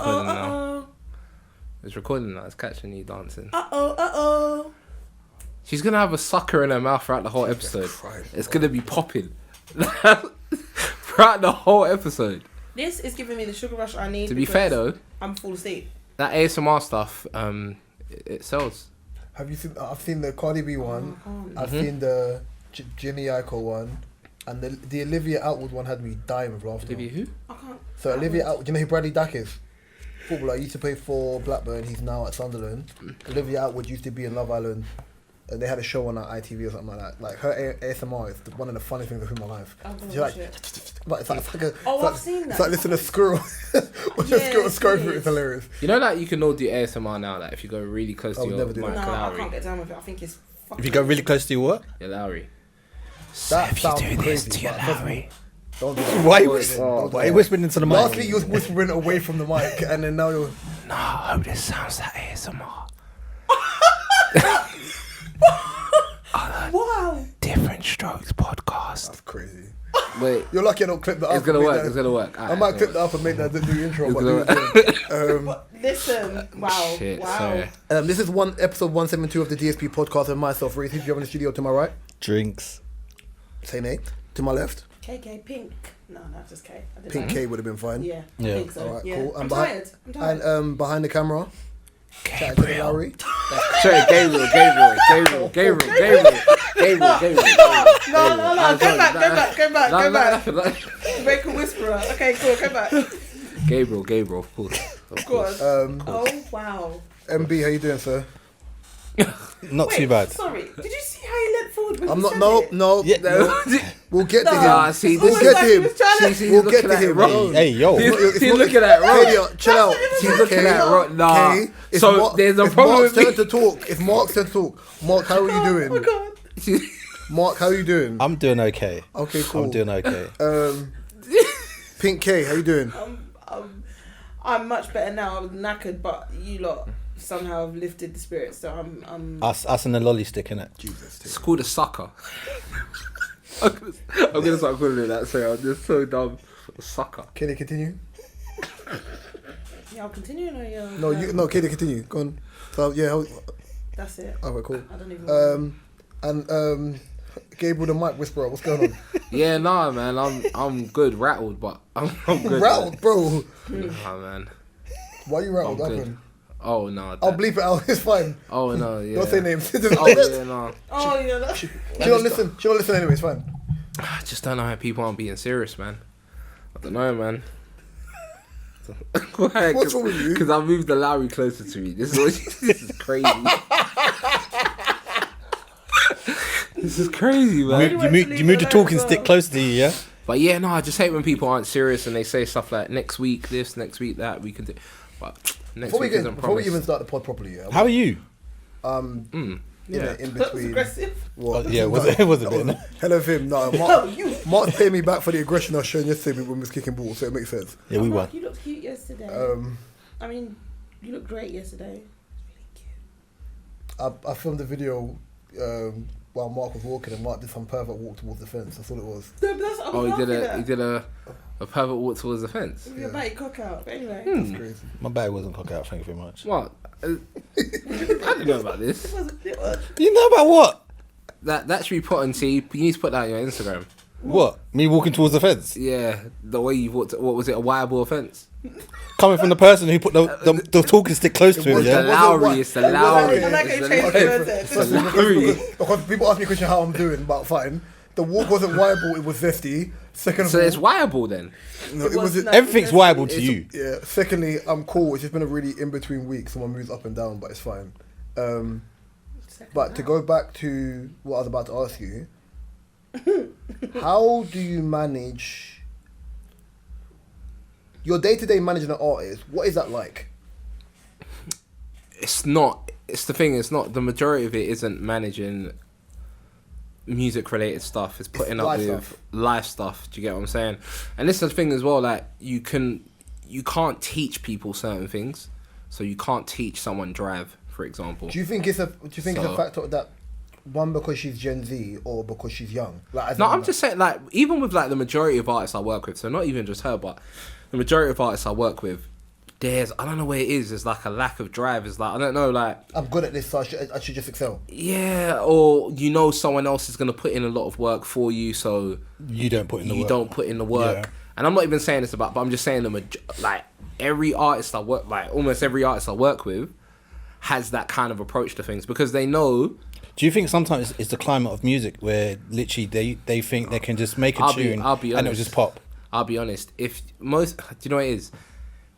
recording now. It's recording now. It's catching you dancing. She's gonna have a sucker in her mouth throughout the whole episode. It's gonna be popping throughout the whole episode. This is giving me the sugar rush I need. To be fair though, I'm full asleep. That ASMR stuff, it sells. Have you seen? I've seen the Cardi B one. I've seen the Jimmy Aiko one, and the Olivia Outwood one had me dying with laughter. Olivia who? I can't. So Olivia Outwood, do you know who Bradley Dack is? Footballer. He used to play for Blackburn. He's now at Sunderland. Olivia Outwood used to be in Love Island. They had a show on ITV or something like that. Like her ASMR is one of the funniest things I've seen in my life. I've seen that. It's like listening to a squirrel. Watch a squirrel through. It's hilarious. You know, like you can all do ASMR now. Like if you go really close to your mic, No, I can't get down with it. I think it's fucking. If you go really close to your what? Your Lowry. That if you do this to your Lowry. Don't do that. Why are you whispering into the mic? Last week you was whispering away from the mic, and then now you're. No, I hope this sounds like ASMR. Wow. Different Strokes podcast. That's crazy. Wait. You're lucky I don't clip that up. It's gonna work. It's gonna work. I might clip that up and make that the new intro. Listen. Wow. Shit, wow. sorry. This is episode 172 of the DSP podcast, and myself, Reese. If you're in the studio to my right, Drinks. say Nate. To my left, KK Pink. No, just K. I did Pink that. K would have been fine. Yeah. Yeah. I think so. All right, yeah. cool. I'm behind, tired. And behind the camera, chatting to the Lowry. Sorry, Gabriel. No. Go back. Make a whisperer. Okay, cool. Go back. Gabriel, of course. Of course. Oh wow. MB, how you doing, sir? Not too bad. Sorry. Did you see how he leant forward when I'm he not. said No. it? We'll get to him. Ah, see, We'll this get like to he him. was trying to- We'll get to him. Hey, yo. He's looking at Ron. Katie, chill out. He's looking at Ron. Nah. Okay, it's So there's a problem Mark's with turn me. to talk. It's Mark's turn to talk. Mark, how are you doing? Oh my god. Mark, how are you doing? I'm doing okay. Okay, cool. I'm doing okay. Pink K, how you doing? I'm much better now. I was knackered, but you lot somehow have lifted the spirit. So I'm. Us and the lolly stick, innit? Jesus. It's called a sucker. I'm gonna start calling it that. Sorry, I'm just so dumb. A sucker. Katie, continue. Yeah, I'll continue. No, Katie, continue. Go on. So yeah, That's it. okay, cool. I don't even. And Gabriel the mic whisperer, what's going on? Yeah, nah, man. I'm good. Rattled, but I'm good. Rattled, bro. Nah, man. Why are you rattled? I'm What good. happened? Oh no. I'll bleep it out. It's fine. Oh no. Yeah. Don't say names. Oh yeah, no. Oh yeah. That's... She don't listen. She don't listen anyway. It's fine. I just don't know how people aren't being serious, man. I don't know, man. Why? What's wrong with you? Because I moved the Lowry closer to me. This is crazy. This is crazy, man. You moved the talking stick closer to you, yeah? But yeah, no, I just hate when people aren't serious and they say stuff like next week this, next week that. We can do, but next Before week isn't before we promised. even start the pod properly, yeah. How are you? Yeah. In That was between. aggressive. What? Yeah, it was a bit. Hell of him. No, Mark's paying me back for the aggression I was showing yesterday when we was kicking balls, so it makes sense. Yeah, we won. Mark, you looked cute yesterday. I mean, you looked great yesterday. I filmed a video while Mark was walking, and Mark did some pervert walk towards the fence. That's all it was. No, but that's, Oh, he did a pervert walk towards the fence. With your mate cock out. But anyway. That's crazy. My bag wasn't cocked out, thank you very much. What? I didn't know about this. It was. You know about what? That should be put on T. You need to put that on your Instagram. What? Me walking towards the fence? Yeah, the way you walked. What was it? A wireable offence? Coming from the person who put the talking stick close to him, was The yeah? the- Lowry. It's the Lowry. I'm not going to change the Okay, words It's there. the Lowry. Because people ask me a question how I'm doing, but fine. The walk wasn't viable, it was zesty. Second of So all, it's wireable then. no, it was. No. Everything's viable to you. Yeah. Secondly, I'm cool. It's just been a really in between week. Someone moves up and down, but it's fine. But to go back to what I was about to ask you, how do you manage your day-to-day managing an artist? What is that like? It's not. It's the thing. It's not. The majority of it isn't managing music-related stuff. It's putting up life with stuff. life stuff. Do you get what I'm saying? And this is the thing as well. Like you can't teach people certain things. So you can't teach someone drive, for example. Do you think it's a factor that one because she's Gen Z or because she's young? Like, No, I'm just saying, like, even with like the majority of artists I work with, so not even just her, but the majority of artists I work with, I don't know where it is. There's like a lack of drive. It's like, I don't know, like, I'm good at this, so I should just excel. yeah, or someone else is gonna put in a lot of work for you, so You don't put in the work. you don't put in the work. Yeah. And I'm not even saying this about, but I'm just saying like every artist I work, like almost every artist I work with, has that kind of approach to things because they know. Do you think sometimes it's the climate of music where literally they think they can just make a tune I'll be and it'll honest. just pop? I'll be honest. Do you know what it is?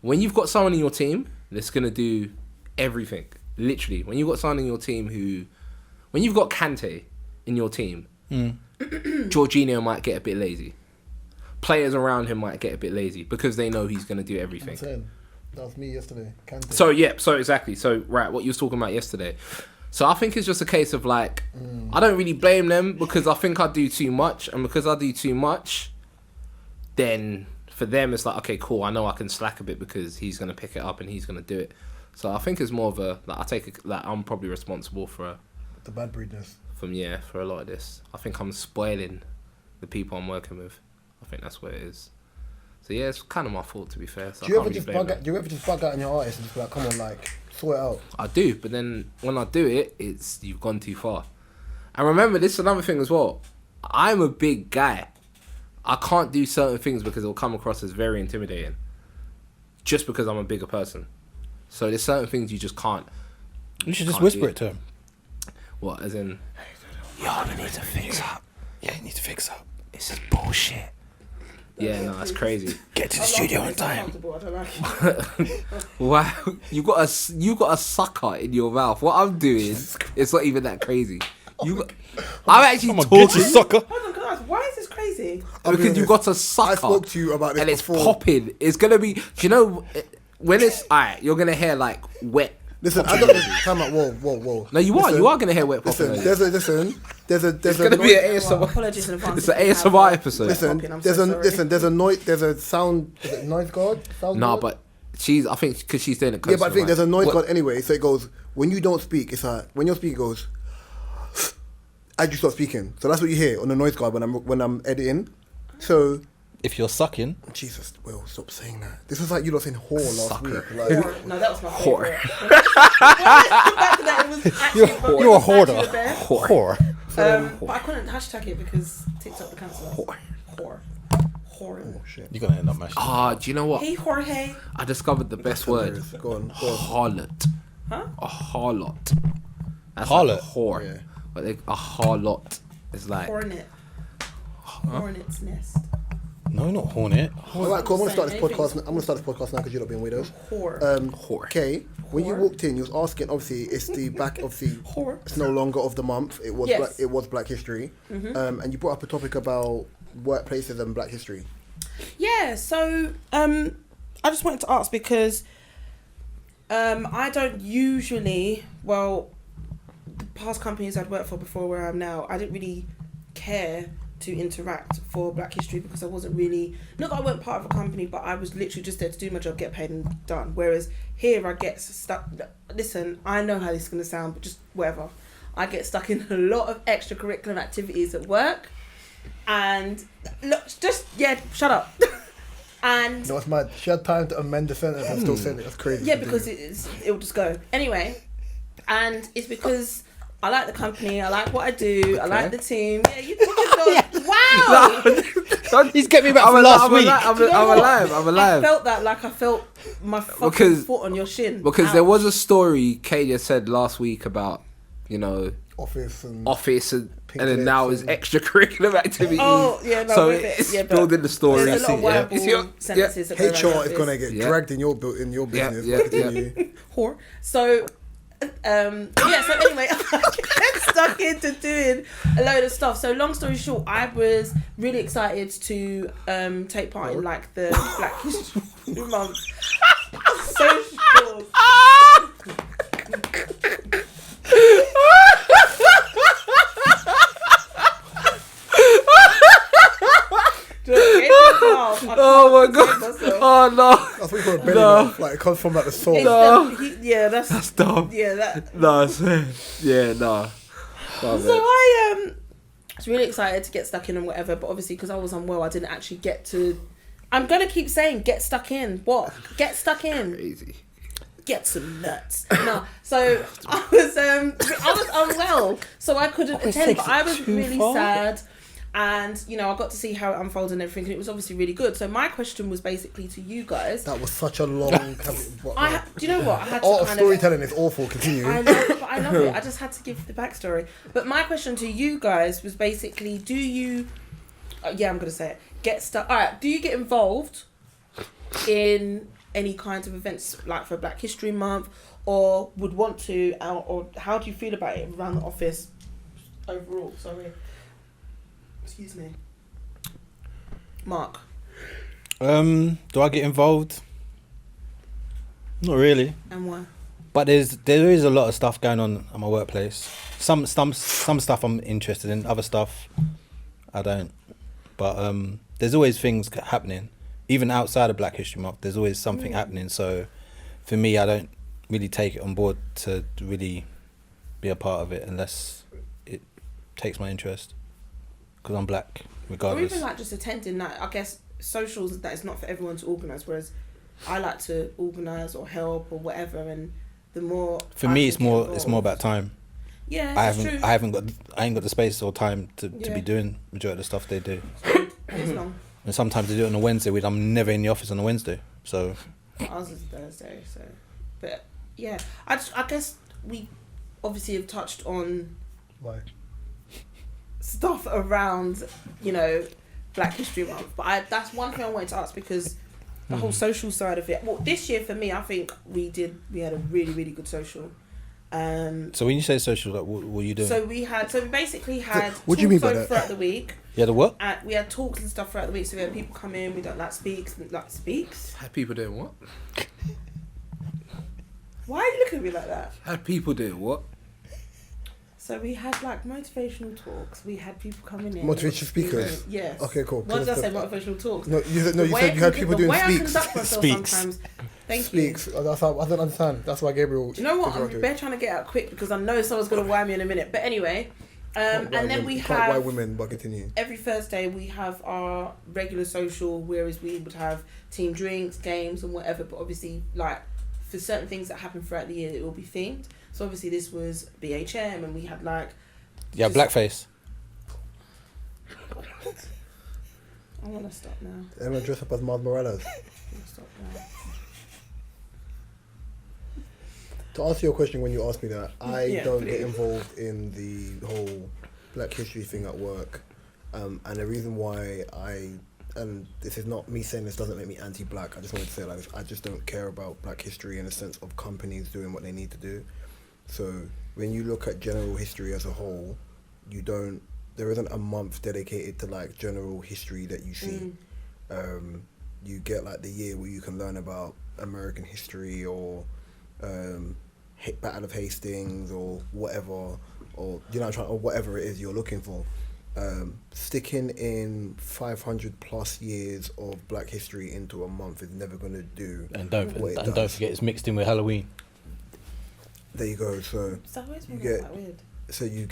When you've got someone in your team that's gonna do everything, literally, when you've got someone in your team when you've got Kante in your team, Jorginho might get a bit lazy. Players around him might get a bit lazy because they know he's gonna do everything. That was me yesterday. Kante. So exactly. So right, what you was talking about yesterday. So I think it's just a case of like, I don't really blame them because I think I do too much, and because I do too much, then for them it's like, okay, cool, I know I can slack a bit because he's gonna pick it up and he's gonna do it. So I think it's more of a like I'm probably responsible for the bad breedness. For a lot of this. I think I'm spoiling the people I'm working with. I think that's what it is. So yeah, it's kind of my fault, to be fair. So Do you ever just bug out on your artist and just be like, come on, like, sort it out? I do, but then when I do it, you've gone too far. And remember, this is another thing as well. I'm a big guy. I can't do certain things because it'll come across as very intimidating. Just because I'm a bigger person. So there's certain things you just can't. You should just whisper it to him. What, as in? Yo, you need to fix up. Yeah, you need to fix up. This is bullshit. Yeah, no, that's crazy. Get to the studio on time. I don't like it. Wow, you got a sucker in your mouth. What I'm doing, it's not even that crazy. I'm actually talking. Sucker. Hold on, can I ask, why is this crazy? Because you got a sucker. I spoke to you about this and before. it's popping. It's gonna be. Do you know when it's alright? You're gonna hear like wet. Listen, I don't time out. Whoa. No, you are gonna hear wet popping. Listen, there's It's gonna be an ASMR. Apologies in advance. It's an ASMR episode. there's a sound. Is it noise guard? No, but I think because she's doing it. Yeah, but I think there's a noise guard anyway. So it goes when you don't speak. It's like when you're speaking, it goes as you start speaking. So that's what you hear on the noise guard when I'm editing. So If you're sucking, Jesus, Will, stop saying that. This was like you lot saying whore last Sucker. week. Like, Whore. No, that was my Whore. favourite. Back to that, it was actually you're a it was hoarder. actually the best. Whore. But I couldn't hashtag it because TikTok the cancel us. Whore. oh shit. You're gonna end up mashing. Do you know what? Hey Jorge. I discovered the best word. Go on. A harlot. Huh? A harlot. That's Harlot? like a whore. Yeah. But a harlot is like. Hornet. Hornet's nest. No, not hornet. Alright, cool. I'm gonna start this Anything. podcast. I'm gonna start this podcast now because you're not being weirdos. Whore. Whore. Okay, when you Whore. walked in, you was asking. Obviously, it's the back. Obviously, Whore. it's no longer of the month. It was. Yes. It was Black History. And you brought up a topic about workplaces and Black History. Yeah, so I just wanted to ask because I don't usually, well, the past companies I'd worked for before where I am now, I didn't really care to interact for Black History because I wasn't really, not that I weren't part of a company, but I was literally just there to do my job, get paid and done. Whereas here I get stuck, listen, I know how this is going to sound, but just whatever. I get stuck in a lot of extracurricular activities at work and look, just, yeah, shut up. And No, it's mad. She had time to amend the sentence and still said it. That's crazy. yeah, because it'll just go. Anyway, and it's because I like the company, I like what I do, I like the team. Yeah, you wow! He's getting me back from last week. I'm You know what? alive. I felt that like I felt my fucking foot on your shin. Because there Ouch. was a story Kadia said last week about, Office and and then now it's extracurricular activities. Oh, yeah, no, so with it. it's Yeah, but building the story. There's a lot of Yeah. wireable sentences that go around HR like is this. gonna get Yeah. dragged in your business. Yeah. Continue. Whore. So, yeah, so anyway, I get stuck into doing a load of stuff. So long story short, I was really excited to take part in like the Black History Month socials. Oh my god! Oh no! That's what you call a belly No. laugh. Like it comes from like the soul. Yeah, that's Dumb. yeah, that. No, yeah, no. So I was really excited to get stuck in and whatever, but obviously because I was unwell, I didn't actually get to I'm gonna keep saying get stuck in. What? Get stuck in. Crazy. Get some nuts. No. So I was unwell, so I couldn't attend. But I was really sad. And, you know, I got to see how it unfolded and everything, and it was obviously really good. So my question was basically to you guys. That was such a long... do you know what? I had to Art of storytelling is awful. Continue. I love it. I just had to give the backstory. But my question to you guys was basically, do you... I'm going to say it. Get stuck... All right, do you get involved in any kinds of events, like for Black History Month, or would want to, or how do you feel about it around the office overall? Sorry. Excuse me. Mark. Do I get involved? Not really. And why? But there is a lot of stuff going on at my workplace. Some stuff I'm interested in, other stuff I don't. But there's always things happening. Even outside of Black History Month, there's always something happening. So for me, I don't really take it on board to really be a part of it unless it takes my interest. Because I'm black, regardless. Or even like just attending that. I guess socials, that is not for everyone to organise, whereas I like to organise or help or whatever, and the more for me it's more about time. Yeah, I ain't got the space or time to be doing majority of the stuff they do. It's long. And sometimes they do it on a Wednesday, which I'm never in the office on a Wednesday. So ours is Thursday, so but yeah. I guess we obviously have touched on Why? stuff around, you know, Black History Month, but that's one thing I wanted to ask, because the whole social side of it. Well, this year for me, I think we had a really, really good social. So when you say social, like, what were you doing? So we basically had what do you mean by that? throughout the week. You had a what? We had talks and stuff throughout the week. So we had people come in. We done speaks. Had people doing what? Why are you looking at me like that? Had people doing what? So we had like motivational talks. We had people coming in. Motivational speakers? Yes. Okay, cool. What did I say? Motivational talks. No, you said you had people doing speaks. The way I conduct myself sometimes. Thank Speaks. you. That's how I don't understand. That's why Gabriel. Do you know what? I'm bare trying to get out quick because I know someone's gonna wire me in a minute. But anyway, and then we have white women, but continue. Every Thursday we have our regular social, whereas we would have team drinks, games, and whatever. But obviously, like for certain things that happen throughout the year, it will be themed. So obviously, this was BHM, and we had like. Yeah, blackface. I want to stop now. Everyone dress up as Miles Morales. Stop now. To answer your question, when you asked me that, I don't please. get involved in the whole Black History thing at work, and the reason why and this is not me saying this doesn't make me anti-black. I just wanted to say like I just don't care about Black history in the sense of companies doing what they need to do. So when you look at general history as a whole, there isn't a month dedicated to like general history that you see. You get like the year where you can learn about American history or Battle of Hastings or whatever, or or whatever it is you're looking for. Sticking in 500 plus years of Black history into a month is never going to do. And don't forget, it's mixed in with Halloween. There you go. So you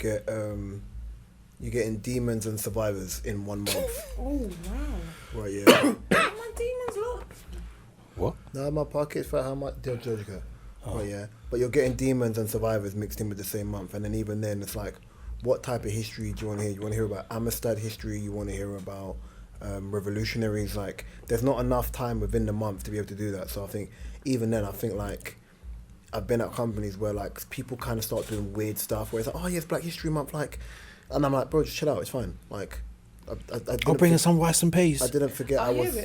getting demons and survivors in 1 month. Oh wow! Right, yeah. My demons look. What? No, my pockets for how much? Georgia. Oh yeah, but you're getting demons and survivors mixed in with the same month, and then even then it's like, what type of history do you want to hear? You want to hear about Amistad history? You want to hear about revolutionaries? Like, there's not enough time within the month to be able to do that. So I think even then, like. I've been at companies where like people kind of start doing weird stuff where it's like, oh yes, Black History Month, like, and I'm like, bro, just chill out, it's fine. Like, I'll bring us some rice and peas. I didn't forget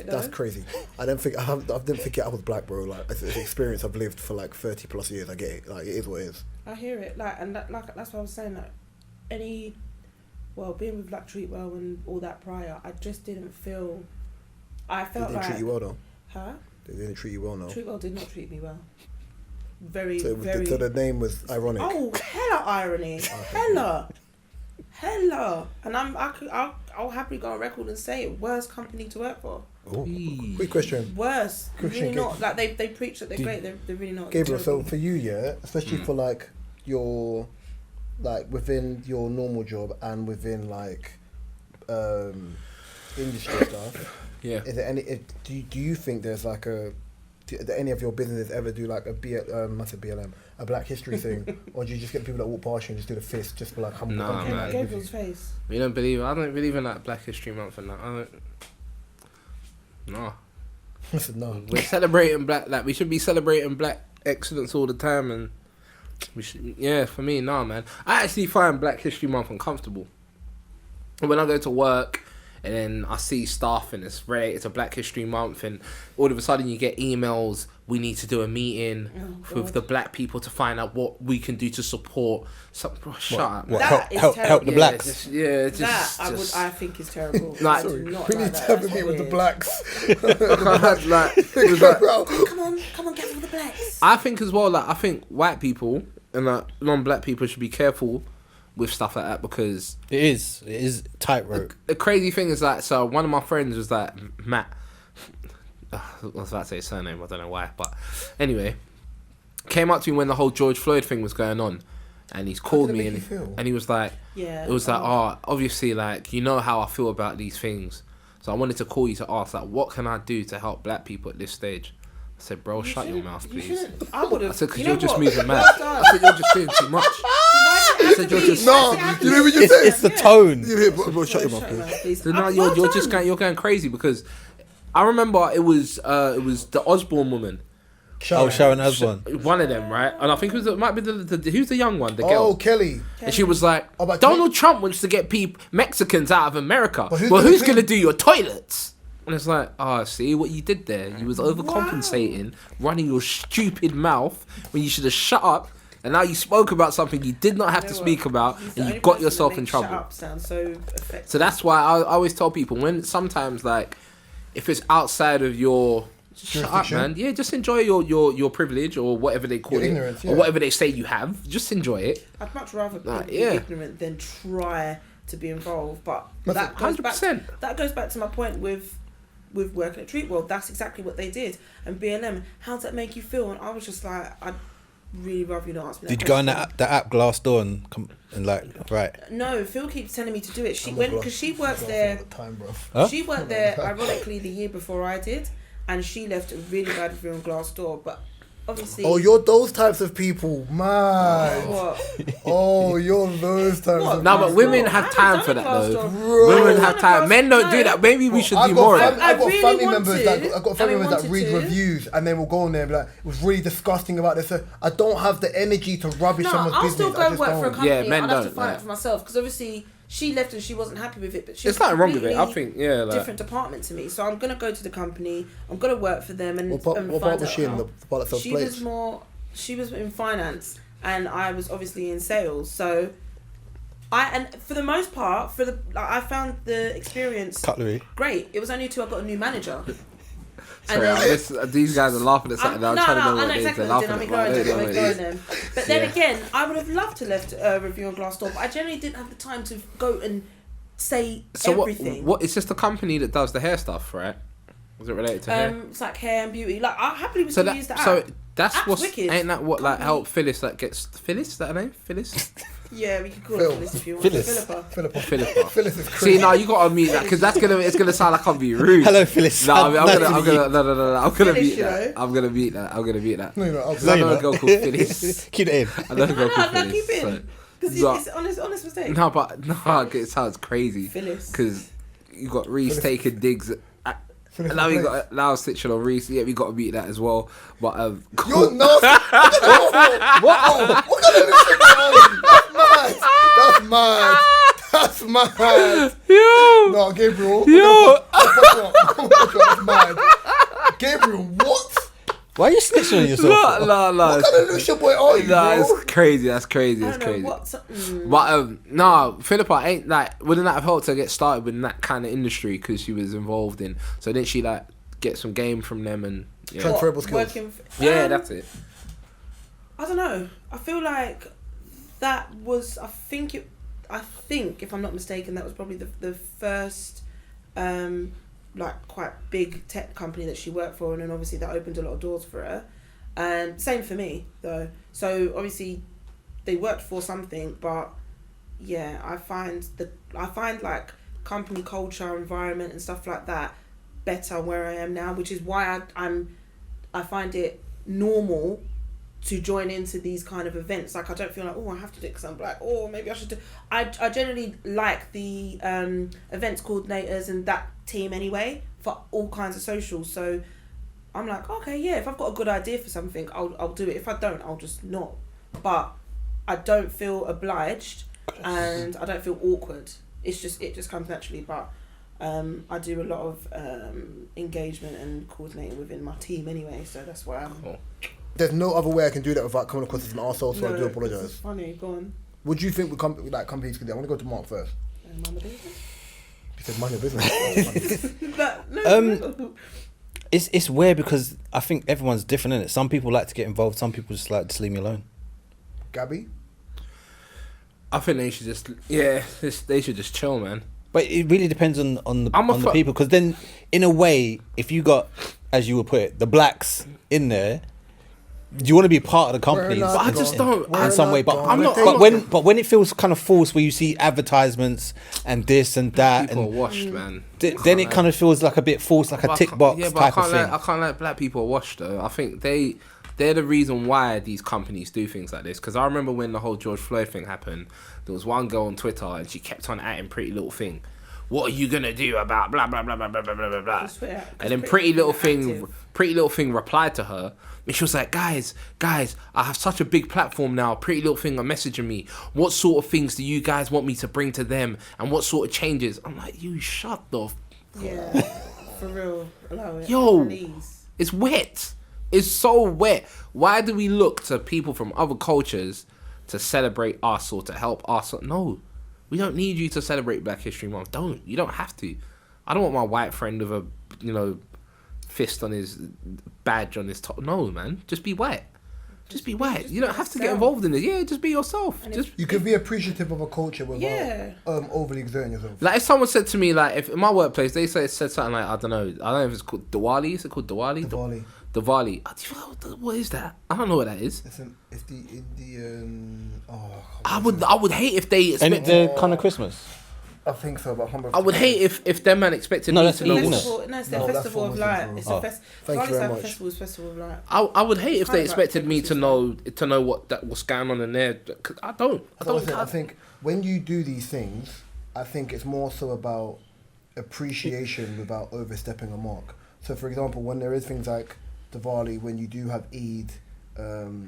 that's crazy. I didn't forget I was black, bro. Like, it's an experience I've lived for like 30 plus years. I get it. Like, it is what it is. I hear it. Like, and that's what I was saying. Like, being with Black Treatwell and all that prior, I just didn't feel. I felt They didn't treat you well though. Huh? They didn't treat you well, no. Treatwell did not treat me well. So the name was ironic. Oh, hella irony. Hella. And I'll happily go on record and say it. Worst company to work for. Oh. Quick question. Worst. Really not. Like they preach that they're great. They're really not. Gabriel, so for you, yeah, especially for like your, like within your normal job and within like industry stuff, Yeah. Is there any? Do you think there's like a? Do any of your businesses ever do like a BLM, a Black History thing, or do you just get people that walk past you and just do the fist, just for like humble? Nah, country? man. Gabriel's face. I don't believe in like Black History Month and that. I don't. No. I said no. We're celebrating black. Like we should be celebrating black excellence all the time, and we should. Yeah, for me, nah, man. I actually find Black History Month uncomfortable. When I go to work and then I see stuff and it's related to Black History Month, and all of a sudden you get emails. We need to do a meeting with the black people to find out what we can do to support. Shut up. What, That is help terrible. the blacks. I think is terrible. Like, I do not We like need that. to have a That's meeting with the weird. blacks. like, it was like, Bro, Come on, get with the blacks. I think as well, like I think white people and like non-black people should be careful with stuff like that, because It is tightrope. the crazy thing is like, so one of my friends was like Matt. I was about to say his surname, I don't know why, but anyway, came up to me when the whole George Floyd thing was going on, and he's called did it me make you feel? and he was like, Yeah. it was like, oh, obviously, like, you know how I feel about these things, so I wanted to call you to ask, like, what can I do to help black people at this stage? I said, bro, shut your mouth, please. I would have. I said, because you know you're just what? moving mad. Well done. I said, you're just doing too much. I said, you're just- No, you know what you said? It's the tone. You hear, bro, shut your mouth, please. please. So now you're just going crazy, because I remember it was the Osborne woman, Sharon Osbourne. one of them, right? And I think it might be the who's the young one, the Oh, girl. Kelly. And she was like, Oh, but Donald Trump wants to get Mexicans out of America. But who's Well, gonna who's pay- going to do your toilets? And it's like, see what you did there? You was overcompensating, running your stupid mouth when you should have shut up. And now you spoke about something you did not have to speak about, and you got yourself in trouble. Shut up sounds so effective. So that's why I always tell people, when sometimes, like, if it's outside of your shut up, Jurisdiction. man. Yeah, just enjoy your privilege, or whatever they call Your it, ignorance, yeah. or whatever they say you have. Just enjoy it. I'd much rather be yeah. ignorant than try to be involved. But That's that goes back. 100%. That goes back to my point with working at Treat World. That's exactly what they did. And BLM, how does that make you feel? And I was just like, I'd really rather you not ask me that. Did you go on question. that app Glassdoor and like right? No, Phil keeps telling me to do it. She I'm went a because she glass- works glass there. all the time, bro. Huh? She worked there ironically the year before I did, and she left a really bad review on Glassdoor. But obviously, Oh, you're those types of people, man. what? Oh, you're those types What? of No, people. but women I have haven't time done for a that though. Glassdoor. Bro. Women I have haven't time. done Men don't a do that. Maybe we should I've do got more of fam- that. I've got really family wanted, members that I've got family and we members that read wanted to. reviews and they will go on there and be like, it was really disgusting about this. I don't have the energy to rubbish No, someone's I'll business. still go I and just work for a don't. company. Yeah, men I'd have to don't, find like- it for myself because obviously she left and she wasn't happy with it. But she's There's nothing wrong with it. I completely think, yeah, like, different department to me. So I'm gonna go to the company. I'm gonna work for them and What part, and what find part was out she in? how- The part that sells She plates? was more. She was in finance, and I was obviously in sales. So, and for the most part, I found the experience Cutlery. great. It was only until I got a new manager. sorry, these guys are laughing at something. I'm trying to know I what know it is. exactly They're what laughing I'm at ignoring them. what I'm it is. ignoring them. But then Yeah. again, I would have loved to left a review on Glassdoor, but I generally didn't have the time to go and say So everything. what? It's just a company that does the hair stuff, right? Was it related to hair? It's like hair and beauty. Like I happily would So still use the app. so that's App's what's wicked. ain't that what like Company. help Phyllis that gets Phyllis? Is that her name? Phyllis? Yeah, we could call Phil. it Phyllis if you want. Phyllis. Philippa. Philippa. Philippa. Phyllis is See, crazy. now you gotta mute that because it's gonna sound like I'm being rude. Hello, Phyllis. No, I mean, I'm Nice gonna to meet you. no. I'm gonna Phyllis, mute you that. know. I'm gonna mute that. I'm gonna mute that. No, you're not. I know a girl called Phyllis. Keep it in. I know a girl No, called no, Phyllis. keep it so- in. Because So- it's honest mistake. No, but no, it sounds crazy. Phyllis. Because you got Reese Phyllis- taking digs. Phyllis Now we is got now switching on Reese. Yeah, we got to beat that as well. But You're nasty. What kind of shit going on? That's mad. yo, No, Gabriel. yo. That's mad. Gabriel, what? Why are you snitching on yourself? No. What kind of Lucia boy are you, Nah, bro? it's crazy. That's crazy. I It's don't know crazy. what's. But no, Philippa ain't like. Wouldn't that have helped her get started with that kind of industry because she was involved in? So didn't she like get some game from them and yeah, Transferable skills. Working yeah, that's it. I don't know. I feel like that was. I think if I'm not mistaken, that was probably the first, like quite big tech company that she worked for, and then obviously that opened a lot of doors for her. And same for me though. So obviously, they worked for something, but yeah, I find like company culture, environment, and stuff like that better where I am now, which is why I find it normal to join into these kind of events. Like, I don't feel like, oh, I have to do it because I'm black, or maybe I should do. I generally like the events coordinators and that team anyway for all kinds of socials. So I'm like, okay, yeah, if I've got a good idea for something, I'll do it. If I don't, I'll just not. But I don't feel obliged and I don't feel awkward. It just comes naturally. But I do a lot of engagement and coordinating within my team anyway, so that's why I'm... Cool. There's no other way I can do that without coming across as an arsehole, so I do It's apologise. funny, go on. What do you think companies can do? I want to go to Mark first. Mind my business? He said, mind your business. No. It's weird because I think everyone's different, innit? Some people like to get involved, some people just like to leave me alone. Gabby? I think they should they should just chill, man. But it really depends on the people, because then, in a way, if you got, as you would put it, the blacks in there, you want to be part of the companies. But I just don't. In some way, but when it feels kind of false, where you see advertisements and this and that, People and are washed, man. Then it kind of feels like a bit false, like a tick box type of thing. I can't let black people wash though. I think they're the reason why these companies do things like this. Because I remember when the whole George Floyd thing happened, there was one girl on Twitter and she kept on atting Pretty Little Thing. What are you gonna do about blah blah blah blah blah blah blah blah? And then Pretty Little Thing replied to her, and she was like, guys, I have such a big platform now. Pretty Little Thing are messaging me. What sort of things do you guys want me to bring to them, and what sort of changes? I'm like, you shut the. Yeah, for real. Allow it. Yo, please. It's wet. It's so wet. Why do we look to people from other cultures to celebrate us or to help us? No. We don't need you to celebrate Black History Month. You don't have to. I don't want my white friend with a, fist on his badge on his top. No, man. Just be white. Just be white. You don't have to get involved in this. Yeah, just be yourself. You can be appreciative of a culture without overly exerting yourself. Like, if someone said to me, like, if in my workplace they said something like, I don't know if it's called Diwali. Is it called Diwali? Diwali. What is that? I don't know what that is. It's the Indian. I would hate if they And expected. the kind of Christmas. I think so, but I would hate if them man expected me that's to know. Eid, What, No, it's the festival of light. It's a Thank you very much. Festival of light. I would hate if they Kind of like expected me to know what's going on in there. 'Cause I don't. I think when you do these things, I think it's more so about appreciation without overstepping a mark. So, for example, when there is things like Diwali, when you do have Eid,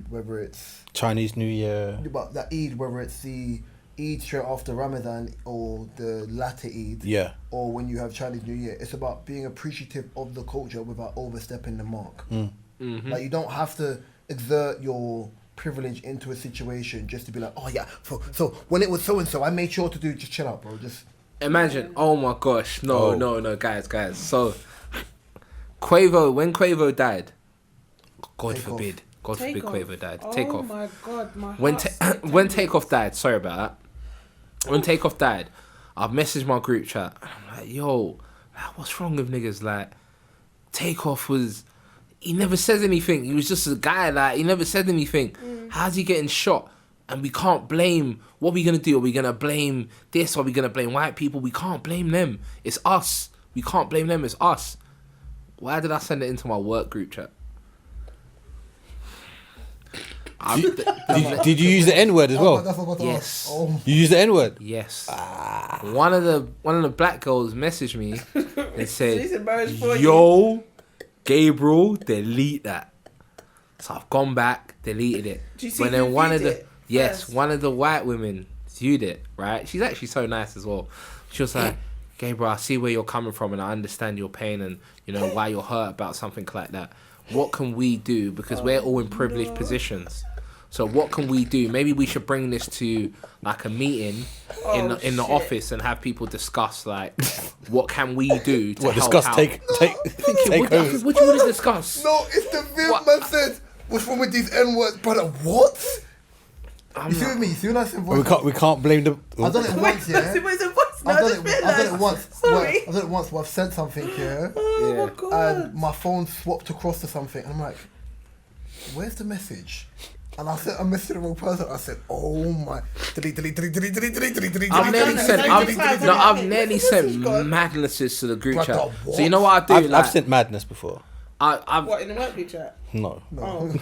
whether it's Chinese New Year. but that Eid, whether it's the Eid straight after Ramadan or the latter Eid, or when you have Chinese New Year, it's about being appreciative of the culture without overstepping the mark. Mm-hmm. Like, you don't have to exert your privilege into a situation just to be like, oh yeah, so when it was so and so, I made sure to do. Just chill out, bro. Just imagine. Oh my gosh, no, guys. So when Quavo died, God forbid Quavo died. Oh my God, my when Takeoff died, sorry about that. When Takeoff died, I messaged my group chat. And I'm like, yo, what's wrong with niggas? Like, Takeoff he never says anything. He was just a guy, like, he never said anything. How's he getting shot? And we can't blame, what are we going to do? Are we going to blame this? Are we going to blame white people? We can't blame them. It's us. We can't blame them. It's us. Why did I send it into my work group chat? Did you use the N-word as well? Yes. You used the N-word? Yes. One of the black girls messaged me and said, yo, Gabriel, delete that. So I've gone back, deleted it. Do you see But then who one viewed it? One of the white women viewed it, right? She's actually so nice as well. She was like, Gabriel, I see where you're coming from and I understand your pain and, why you're hurt about something like that. What can we do? Because we're all in privileged positions. So what can we do? Maybe we should bring this to like a meeting in the office and have people discuss like what can we do to help out. Take What do you want to discuss? No, it's the vim man said, what's wrong with these N-words, brother? What? You see what I mean? You see what I said? We can't blame them. I've done it once, yeah. I've done it once. Sorry. I've done it once where I've sent something here, Oh my God. and my phone swapped across to something, and I'm like, where's the message? And I sent a message to the wrong person. I said, "Oh my!" Delete. I've nearly sent madnesses to the group chat. What? So you know what I do? I've sent madness before. What, in the work group chat? No. Oh.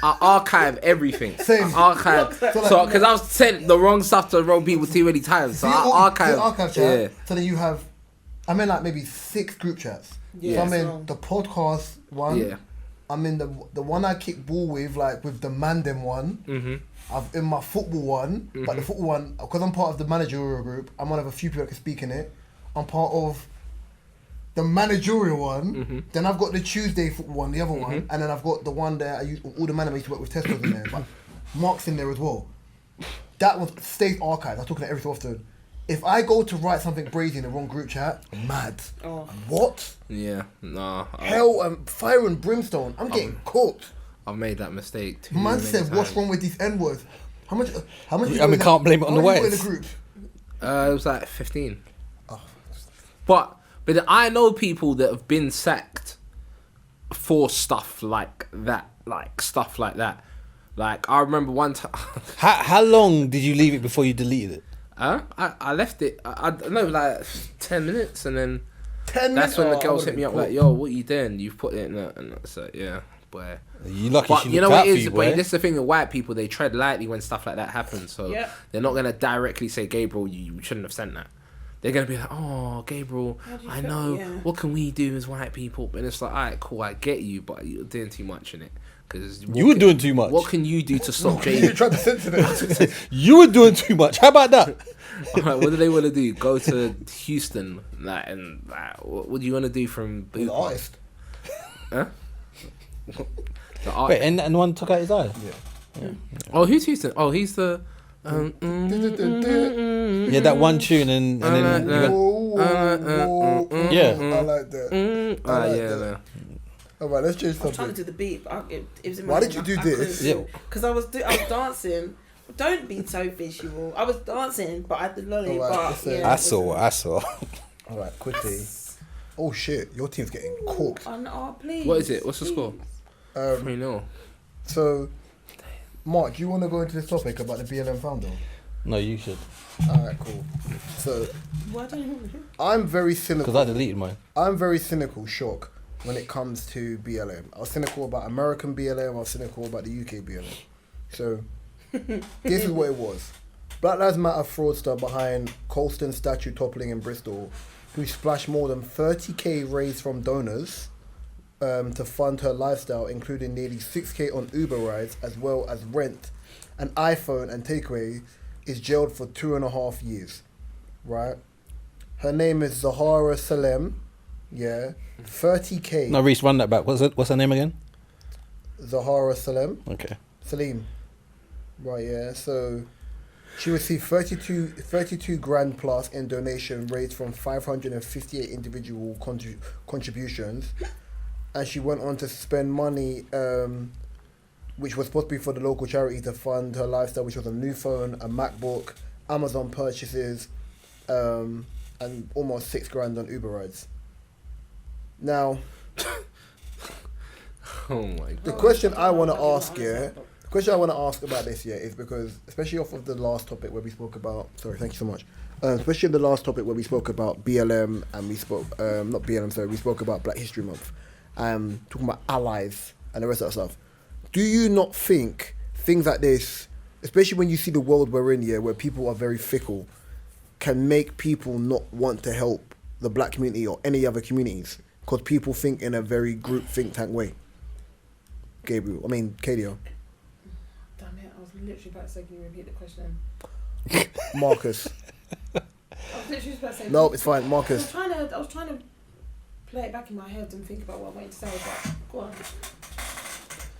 I archive everything. Same. I archive. So because I've sent the wrong stuff to the wrong people too many times. So I archive. Chat. Yeah. So then you have, I'm in like maybe 6 group chats. Yeah, so I'm in so- the podcast one. Yeah. I'm in the one I kick ball with, like with the Mandem one. Mm-hmm. I'm in my football one, but the football one, because I'm part of the managerial group, I'm one of a few people that can speak in it. I'm part of the managerial one. Then I've got the Tuesday football one, the other one, and then I've got the one that I use all the man I used to work with Tesco's in there, but Mark's in there as well. That one stays archived. I'm talking to every so often. If I go to write something brazy in the wrong group chat, I'm mad. Oh. What? Yeah. Nah. Hell and fire and brimstone. I'm getting cooked. I've made that mistake too. Man many said, "What's times. wrong with these N words? How much? I mean, can't blame it on the how many words. people in the group? It was like 15. Oh. But I know people that have been sacked for stuff like that. Like I remember one time. How long did you leave it before you deleted it? I left it. I don't know, like 10 minutes, and then 10 that's when the minutes? girls hit me up like, "Yo, what you doing? You've put it in there," and so yeah, boy. You lucky But she you know looked what out it for is, you, but boy. this is the thing with white people, they tread lightly when stuff like that happens. So Yep. they're not gonna directly say, "Gabriel, you shouldn't have sent that." They're gonna be like, "Oh, Gabriel, How do you I feel? know. Yeah. What can we do as white people?" And it's like, "Alright, cool, I get you, but you're doing too much in it." Because You were doing too much. What can you do to stop You Jay? tried to censor it. You were doing too much. How about that? Alright, what do they want to do? Go to Houston, like, and what do you want to do from boot The camp? artist. Huh? The art. Wait, and one took out his eye. Oh, who's Houston? Oh, he's the. Yeah, that one tune and then you got, yeah. I like that. I like yeah, that. no. Alright, let's change I was trying to something. do the beat, but it was in my Why head. did you do I this? Yeah. Because I was dancing. Don't be so visual. I was dancing, but I had the lolly. Alright, But listen. yeah, I saw. Alright, quickly. Oh shit, your team's getting cooked. Please. What is it? What's the score? 3-0. So, Mark, do you want to go into this topic about the BLM founder? No, you should. Alright, cool. So, Why don't you want to? I'm very cynical. Because I deleted mine. I'm very cynical, shock, when it comes to BLM. I was cynical about American BLM, I was cynical about the UK BLM. So, this is what it was. Black Lives Matter fraudster behind Colston statue toppling in Bristol, who splashed more than 30k raised from donors to fund her lifestyle, including nearly 6k on Uber rides, as well as rent, an iPhone and takeaway, is jailed for 2.5 years. Right? Her name is Zahara Salem. Yeah. 30k. No, Reese, run that back. What's her name again? Zahara Salem. Okay. Salim. Right, yeah. So she received 32 grand plus in donation raised from 558 individual contributions. And she went on to spend money, which was supposed to be for the local charity to fund her lifestyle, which was a new phone, a MacBook, Amazon purchases, and almost 6 grand on Uber rides. Now, Oh my god. the question I want to ask, yeah, the question I want to ask about this, yeah, is because, especially off of the last topic where we spoke about, sorry, thank you so much, especially the last topic where we spoke about BLM and we spoke, not BLM, sorry, we spoke about Black History Month, talking about allies and the rest of that stuff. Do you not think things like this, especially when you see the world we're in, yeah, where people are very fickle, can make people not want to help the black community or any other communities? Because people think in a very group think tank way. Kadio. Damn it! I was literally about to say, can you repeat the question? Marcus. I was literally about to say. No, it's fine. I Marcus. was trying to play it back in my head and think about what I'm going to say, but go on.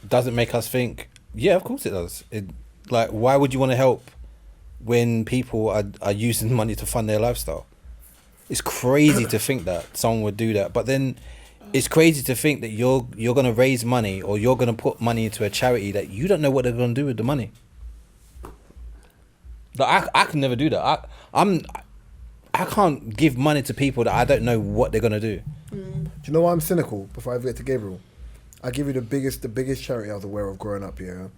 Does it make us think? Yeah, of course it does. Like, why would you want to help when people are using money to fund their lifestyle? It's crazy to think that someone would do that. But then it's crazy to think that you're going to raise money or you're going to put money into a charity that you don't know what they're going to do with the money. Like, I can never do that. I can't give money to people that I don't know what they're going to do. Do you know why I'm cynical before I get to Gabriel? I give you the biggest charity I was aware of growing up here,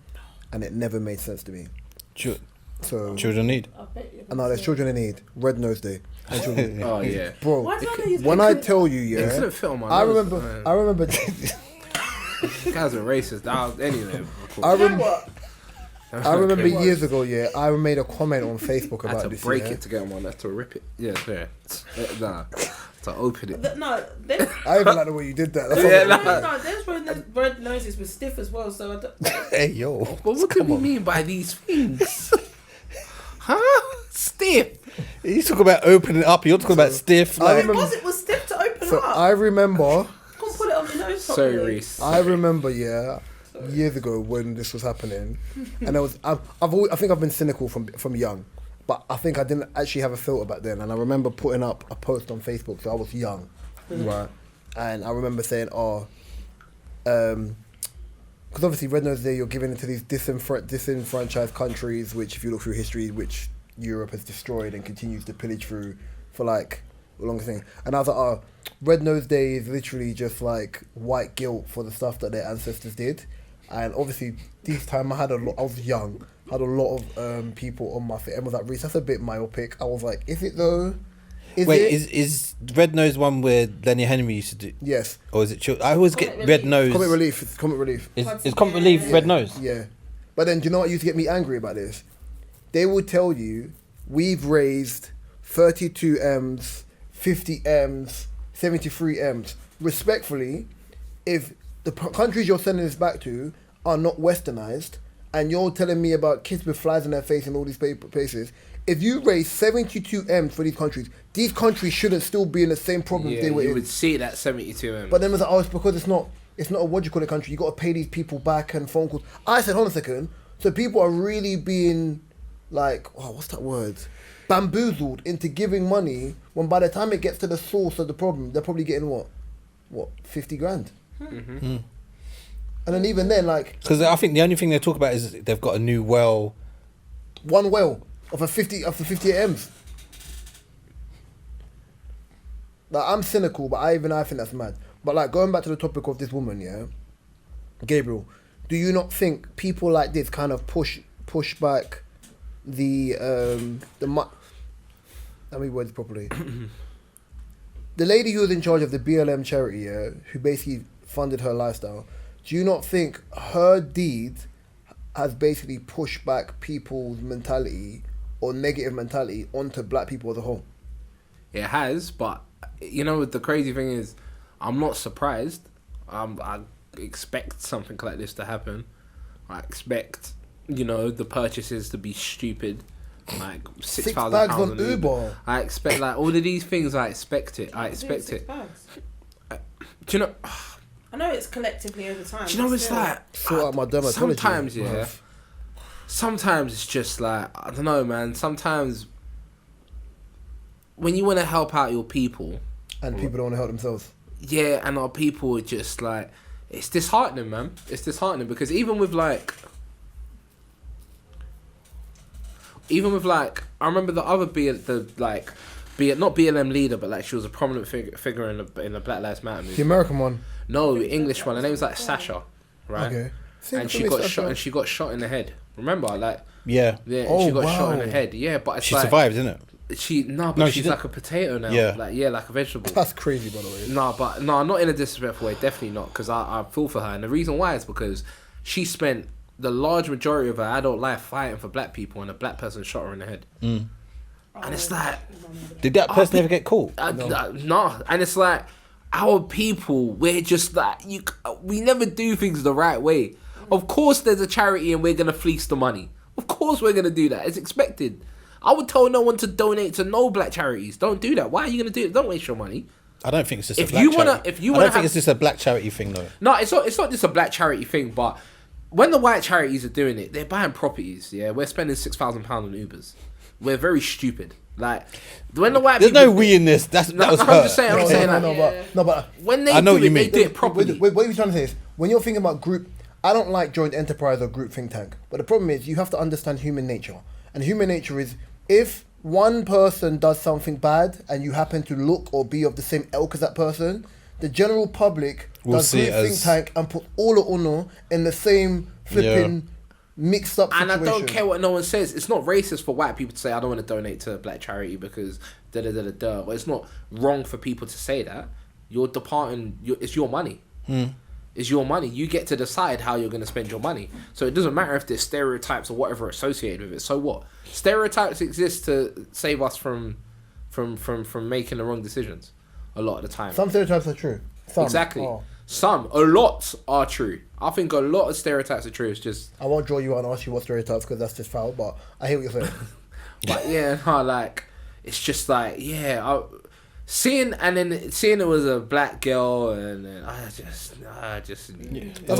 and it never made sense to me. So Children need. I bet you. and now there's children in need. Red Nose Day. And children- Oh yeah. bro. Why do I know he's When I tell you, It couldn't yeah, fit on my I nose, remember. man. I remember. Guys are racist. Anyway. I You know remember. what? I remember years ago, yeah, I made a comment on Facebook I had about to this. break yeah. it to get on my left to rip it. Yeah, fair. Nah, to open it. No, there's, I even like the way you did that. That's Yeah, all- nah. there's red noses with stiff as well. So I don't. Hey yo. But what do we mean by these things? Huh? Stiff. You talk about opening up. You're talking about stiff. I Like, remember- It was stiff to open So up. I remember. Can't put it on your nose Sorry, properly. Reese. I remember, yeah, years ago when this was happening, and I think I've been cynical from young, but I think I didn't actually have a filter back then, and I remember putting up a post on Facebook, so I was young, right, and I remember saying, because obviously Red Nose Day, you're giving it to these disenfranchised countries, which if you look through history, which Europe has destroyed and continues to pillage through for like the longest thing, and I was like, Red Nose Day is literally just like white guilt for the stuff that their ancestors did. And obviously, this time I was young, had a lot of people on my feet. Everyone was like, Reese, that's a bit myopic. I was like, is it though? wait, is Red Nose one where Lenny Henry used to do? Yes. Or is it? I always get Comic Red Relief. Nose. Comic Relief. It's Comic Relief. Is Comic Relief Red Nose? Yeah. But then, do you know what used to get me angry about this? They would tell you, we've raised 32 M's, 50 M's, 73 M's. Respectfully, if the countries you're sending this back to are not westernized, and you're telling me about kids with flies in their face in all these places, if you raise 72 M's for these countries shouldn't still be in the same problems Yeah, they were you in. would see it at 72 M. But then it was like, oh, it's because it's not a what do you call it country. You got to pay these people back and phone calls. I said, hold on a second. So people are really being like, oh, what's that word? Bamboozled into giving money when by the time it gets to the source of the problem, they're probably getting what, 50 grand? Mm-hmm. And then even then, like, Because I think the only thing they talk about is they've got a new well. one well of the 58 M's. Like, I'm cynical, but I think that's mad. But like, going back to the topic of this woman, yeah, Gabriel, do you not think people like this kind of push back let me word it properly. The lady who was in charge of the BLM charity, yeah, who basically funded her lifestyle, do you not think her deed has basically pushed back people's mentality or negative mentality onto black people as a whole? It has, but you know what the crazy thing is, I'm not surprised. I expect something like this to happen. I expect, the purchases to be stupid. Like Six £6,000 bags on on Uber. Uber. I expect like all of these things. I expect it. I expect it. Do you know? I know it's collectively over time. Do you know but it's still. like? Sort out my dermatology. Sometimes, yeah. Bruv. Sometimes it's just like, I don't know, man. Sometimes when you want to help out your people, And people don't want to help themselves. yeah, and our people are just like, it's disheartening, man. It's disheartening because even with like, I remember the other not BLM leader, but like she was a prominent figure in the Black Lives Matter movement. The American one. No, the English one. Her name was like Sasha, right? Okay. And she got shot. And she got shot in the head. Remember, like, Yeah. yeah, and Oh, she got shot in the wow. head. Yeah, but it's She like, survived, didn't it? But she she's didn't. like a potato now. Yeah. Like a vegetable. That's crazy, by the way. No, not in a disrespectful way. Definitely not, because I feel for her, and the reason why is because she spent the large majority of her adult life fighting for black people, and a black person shot her in the head. And it's like, Did that person ever get caught? no, and it's like our people. We're just like we never do things the right way. Of course, there's a charity, and we're gonna fleece the money. Of course, we're gonna do that. It's expected. I would tell no one to donate to no black charities. Don't do that. Why are you gonna do it? Don't waste your money. I don't think it's just If a black you wanna- charity. if you I wanna don't think have- it's just a black charity thing though. No, it's not just a black charity thing, but when the white charities are doing it, they're buying properties. Yeah, we're spending £6,000 on Ubers. We're very stupid. Like when the white There's people no we in this. That was I'm her. just saying. I'm No, saying no, that no, but when they I know do what you it, they mean. do it properly. what you're trying to say is, when you're thinking about group, I don't like joint enterprise or group think tank. But the problem is, you have to understand human nature. And human nature is, if one person does something bad and you happen to look or be of the same ilk as that person, the general public We'll does see great it think as- tank and put all of Uno in the same flipping mixed up And situation. I don't care what no one says. It's not racist for white people to say I don't want to donate to a black charity because da da da da da. Well, it's not wrong for people to say that. You're departing. It's your money. It's your money. You get to decide how you're going to spend your money. So it doesn't matter if there's stereotypes or whatever associated with it. So what? Stereotypes exist to save us from making the wrong decisions. A lot of the time. Some stereotypes are true. Some. Exactly. Oh. A lot are true. I think a lot of stereotypes are true. It's just, I won't draw you out and ask you what stereotypes because that's just foul. But I hear what you're saying. but yeah, no, like it's just like seeing it was a black girl, and then I just That's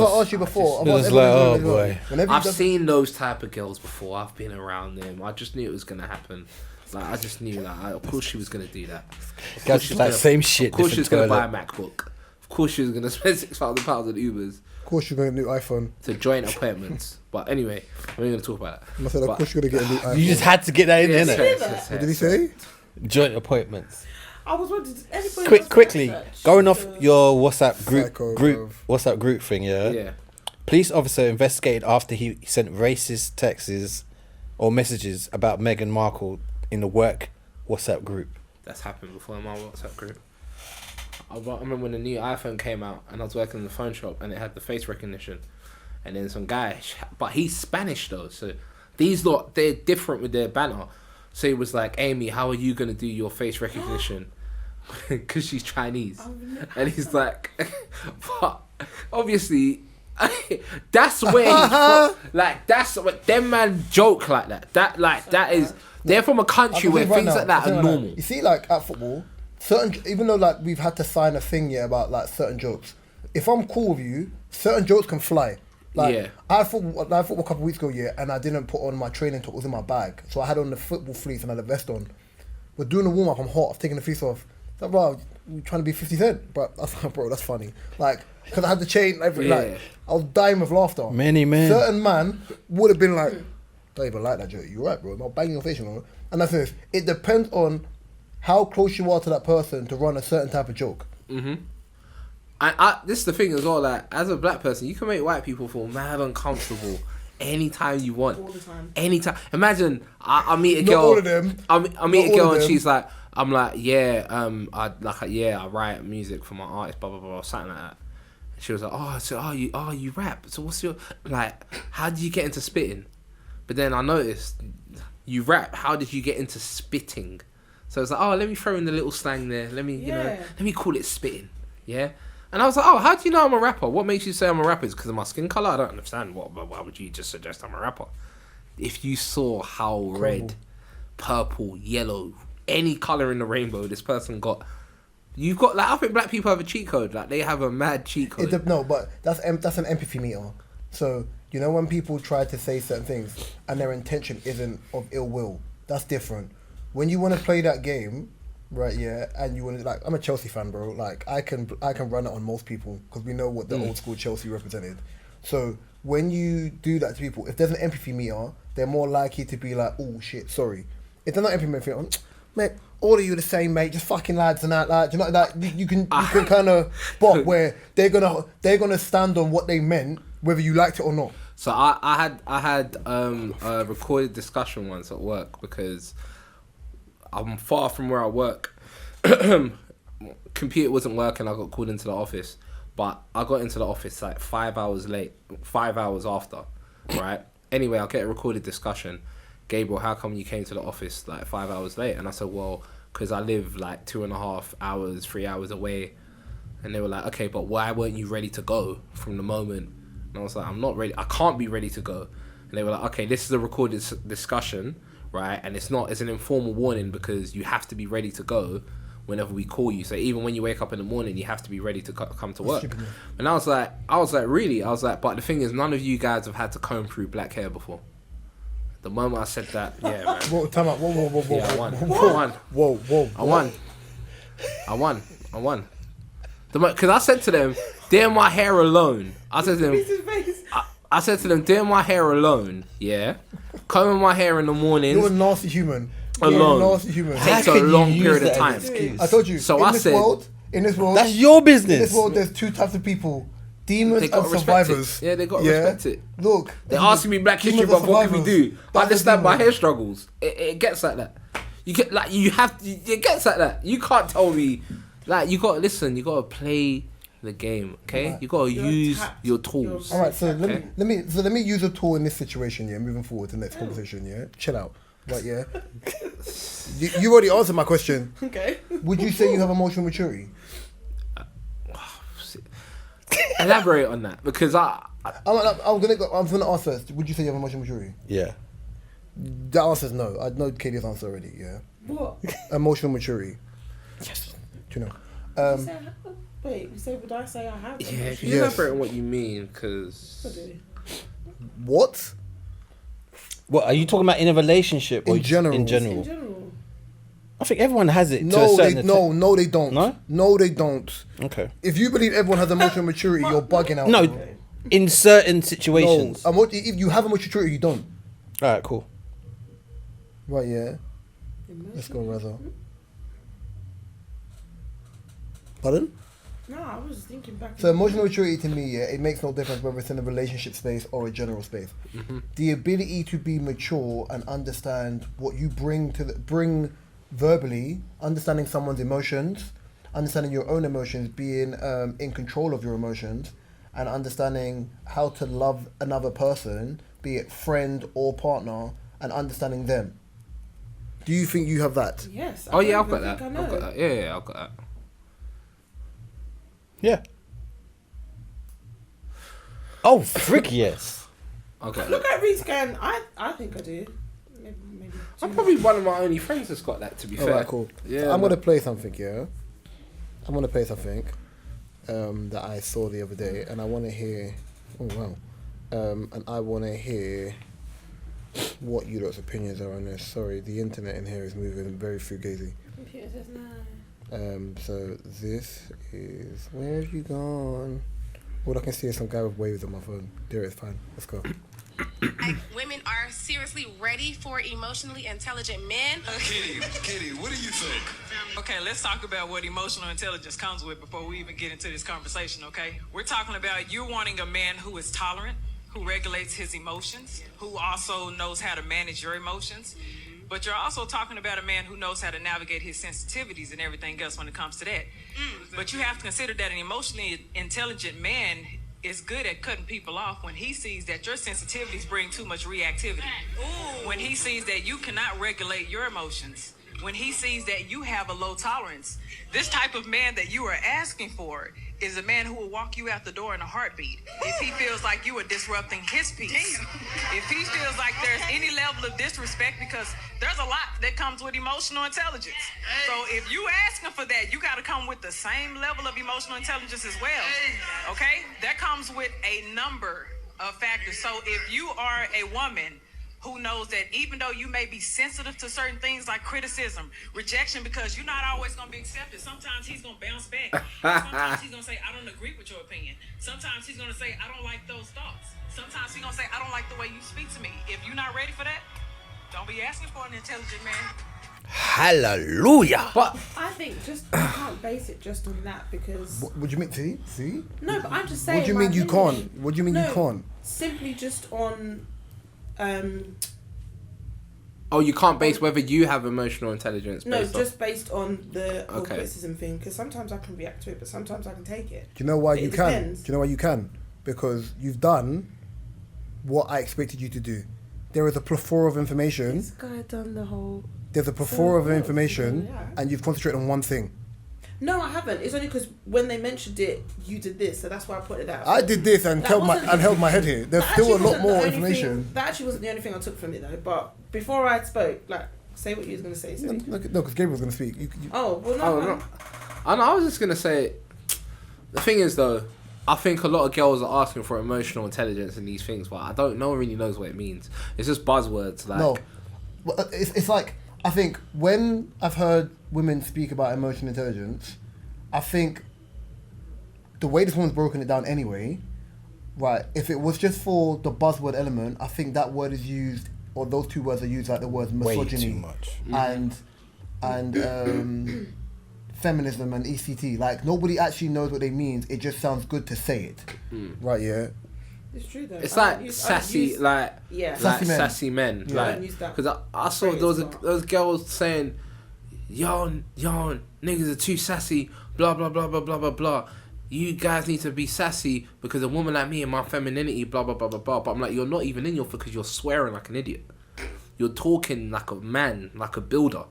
what I asked you before. It was like, oh boy. Whenever I've seen those type of girls before. I've been around them. I just knew it was gonna happen. Like I just knew that. Of course she was gonna do that. Of course she's that gonna- same shit. Of course she was different gonna buy toilet. a MacBook. Of course she was gonna spend £6,000 on Ubers Of course, you're going to get a new iPhone. to joint appointments. But anyway, I'm not gonna talk about that. I said, of But- course, you're going to get a new iPhone. You just had to get that in, Yes, innit? yes, yes, What did he yes. say? Joint appointments. I was wondering, did anybody Quickly, research going off the- your WhatsApp Psycho, group bruv. WhatsApp group thing, yeah? Yeah. Police officer investigated after he sent racist texts or messages about Meghan Markle in the work WhatsApp group. That's happened before in my WhatsApp group. I remember when the new iPhone came out and I was working in the phone shop and it had the face recognition. And then some guy, but he's Spanish though, so these lot, they're different with their banter. So he was like, Amy, how are you going to do your face recognition? Because she's Chinese. And he's like, but obviously, that's where he's from. Like, that's what them man joke like that. That is, they're from a country where things like that are normal. You see, like at football, even though like we've had to sign a thing about like certain jokes. If I'm cool with you, certain jokes can fly. Like, Yeah. I had football a couple of weeks ago, and I didn't put on my training top. It was in my bag, so I had on the football fleece and I had a vest on. We're doing the warm up. I'm hot. I've taken the fleece off. It's like, bro, you trying to be 50 Cent? But that's like, bro, that's funny. Like, because I had the chain, everything. Yeah. Like, I was dying with laughter. Many men. Certain man would have been like, don't even like that joke. You're right, bro. I'm not banging your face, you know. And that's it. It depends on how close you are to that person to run a certain type of joke. This is the thing as well, like, as a black person, you can make white people feel mad uncomfortable anytime you want. All the time. Anytime. Imagine, I meet a Not girl. all of them. I meet Not a all girl of and them. she's like, I'm like, I write music for my artist, blah, blah, blah, something like that. And she was like, you rap. So what's your, like, how did you get into spitting? But then I noticed, you rap, how did you get into spitting? So it's like, let me throw in the little slang there. Let me, let me call it spitting. Yeah? And I was like, how do you know I'm a rapper? What makes you say I'm a rapper? Is because of my skin colour? I don't understand. Why would you just suggest I'm a rapper? If you saw how red, purple, yellow, any colour in the rainbow this person got, you've got, like, I think black people have a cheat code. Like, they have a mad cheat code. No, but that's an empathy meter. So, you know when people try to say certain things and their intention isn't of ill will, that's different. When you want to play that game, right, yeah, and you want to, like, I'm a Chelsea fan, bro. Like, I can run it on most people because we know what the old school Chelsea represented. So when you do that to people, if there's an empathy meter, they're more likely to be like, oh shit, sorry. If they're not empathy meter, mate, all of you the same, mate. Just fucking lads and that, like, you know, that you can kind of spot where they're gonna stand on what they meant, whether you liked it or not. So I had a recorded discussion once at work because I'm far from where I work. Computer wasn't working. I got called into the office, but I got into the office like 5 hours late, 5 hours after, right? Anyway, I'll get a recorded discussion. Gabriel, how come you came to the office like 5 hours late? And I said, well, because I live like 2.5 hours, 3 hours away. And they were like, okay, but why weren't you ready to go from the moment? And I was like, I'm not ready. I can't be ready to go. And they were like, okay, this is a recorded discussion, right? And it's an informal warning because you have to be ready to go whenever we call you. So even when you wake up in the morning, you have to be ready to come to work. And I was like, really? I was like, but the thing is, none of you guys have had to comb through black hair before. The moment I said that, yeah, man. Whoa, time out. Whoa. Yeah, I won. I won. Because I said to them, they're my hair alone. I said to them, they're my hair alone, yeah? Combing my hair in the mornings. You're a nasty human. Alone. You're a nasty human. Takes a long period of time. I told you. So in I this said, world, In this world, That's your in this business. world, there's two types of people: demons They and gotta respect survivors. it. Yeah, they got to respect it. Look, They're asking me Black History demons Month. and What can we survivors. do? I That's understand the my demon. hair struggles. It gets like that. You get like you have. It gets like that. You can't tell me. Like you got to listen. You got to play the game. Okay. Alright. You got to You're use tapped. your tools. All right, so Okay. let me use a tool in this situation. Yeah, moving forward to the next conversation. Yeah, chill out. Right, yeah. you already answered my question. Okay. Would you say you have emotional maturity? Elaborate on that because I'm gonna ask first. Would you say you have emotional maturity? Yeah. The answer is no. I know Katie's answer already. Yeah. What? Emotional maturity. Yes. Do you know? You say I have- Wait, you say, would I say I have? yeah. emotional- If you Yes. elaborate on what you mean, I because do. What? What are you talking about in a relationship or In general. In In general. general. I think everyone has it to a No, certain they no, they don't. No? No, they don't. Okay. If you believe everyone has emotional maturity, you're bugging out. No, bro. in certain No. situations. If you have emotional maturity, you don't. All right, cool. Right? Yeah. Let's go, Raza. Pardon? No, I was thinking back. So emotional maturity to me, yeah, it makes no difference whether it's in a relationship space or a general space. The ability to be mature and understand what you bring verbally, understanding someone's emotions, understanding your own emotions, being in control of your emotions, and understanding how to love another person, be it friend or partner, and understanding them. Do you think you have that? Yes. oh yeah, don't I've got even that. think I I've got know. that. Yeah, I've got that. Yeah. Oh, frick yes. Okay. Look at Reese going. I think I do. Maybe. I'm probably one of my only friends that's got that. To be fair. Alright, cool. Yeah. So I'm man. gonna play something, yeah. I'm gonna play something that I saw the other day, and I want to hear. Oh wow. And I want to hear what you lot's opinions are on this. Sorry, the internet in here is moving very fugazi. Computer says no. So this is, where have you gone? All I can see is some guy with waves on my phone. There, it's fine. Let's go. Like, women are seriously ready for emotionally intelligent men. Kitty, what do you think? Okay, let's talk about what emotional intelligence comes with before we even get into this conversation, okay? We're talking about you wanting a man who is tolerant, who regulates his emotions, who also knows how to manage your emotions. But you're also talking about a man who knows how to navigate his sensitivities and everything else when it comes to that. But you have to consider that an emotionally intelligent man is good at cutting people off when he sees that your sensitivities bring too much reactivity. When he sees that you cannot regulate your emotions. When he sees that you have a low tolerance. This type of man that you are asking for is a man who will walk you out the door in a heartbeat if he feels like you are disrupting his peace. If he feels like there's any level of disrespect, because there's a lot that comes with emotional intelligence. So if you asking for that, you got to come with the same level of emotional intelligence as well. Okay? That comes with a number of factors. So if you are a woman who knows that even though you may be sensitive to certain things like criticism, rejection, because you're not always going to be accepted. Sometimes he's going to bounce back. Sometimes he's going to say, I don't agree with your opinion. Sometimes he's going to say, I don't like those thoughts. Sometimes he's going to say, I don't like the way you speak to me. If you're not ready for that, don't be asking for an intelligent man. Hallelujah. But I think just you can't base it just on that because What do you mean? See? no, but I'm just saying. What do you my mean you opinion. can't? What do you mean you No, can't? Simply just on, oh, you can't base whether you have emotional intelligence. no, Based just based on the whole Okay. criticism thing. Because sometimes I can react to it, but sometimes I can take it. Do you know why It you can? depends. Do you know why you can? Because you've done what I expected you to do. There is a plethora of information. This guy done the whole. There's a plethora of course, information, yeah. and you've concentrated on one thing. No, I haven't. It's only because when they mentioned it, you did this, so that's why I put it out. I did this and That held wasn't- my head here. There's That still a actually lot wasn't the more only information. thing- that actually wasn't the only thing I took from it though. But before I spoke, like, say what you was gonna say. No, Sorry. because Gabriel was going to speak. Oh well, no. Oh, no. And I was just gonna say, the thing is though, I think a lot of girls are asking for emotional intelligence in these things, but I don't. No one really knows what it means. It's just buzzwords. Like, No, well, it's like, I think when I've heard women speak about emotional intelligence, I think the way this woman's broken it down anyway, right, if it was just for the buzzword element, I think that word is used, or those two words are used like the words Way misogyny too much. and feminism and ECT. Like, nobody actually knows what they mean. It just sounds good to say it. Right, yeah? It's true though. It's like sassy, like sassy men. Yeah. Like, because I saw those girls saying, "Yo, niggas are too sassy." Blah blah blah blah blah blah blah. You guys need to be sassy because a woman like me and my femininity. Blah blah blah blah blah. But I'm like, you're not even in your because you're swearing like an idiot. You're talking like a man, like a builder.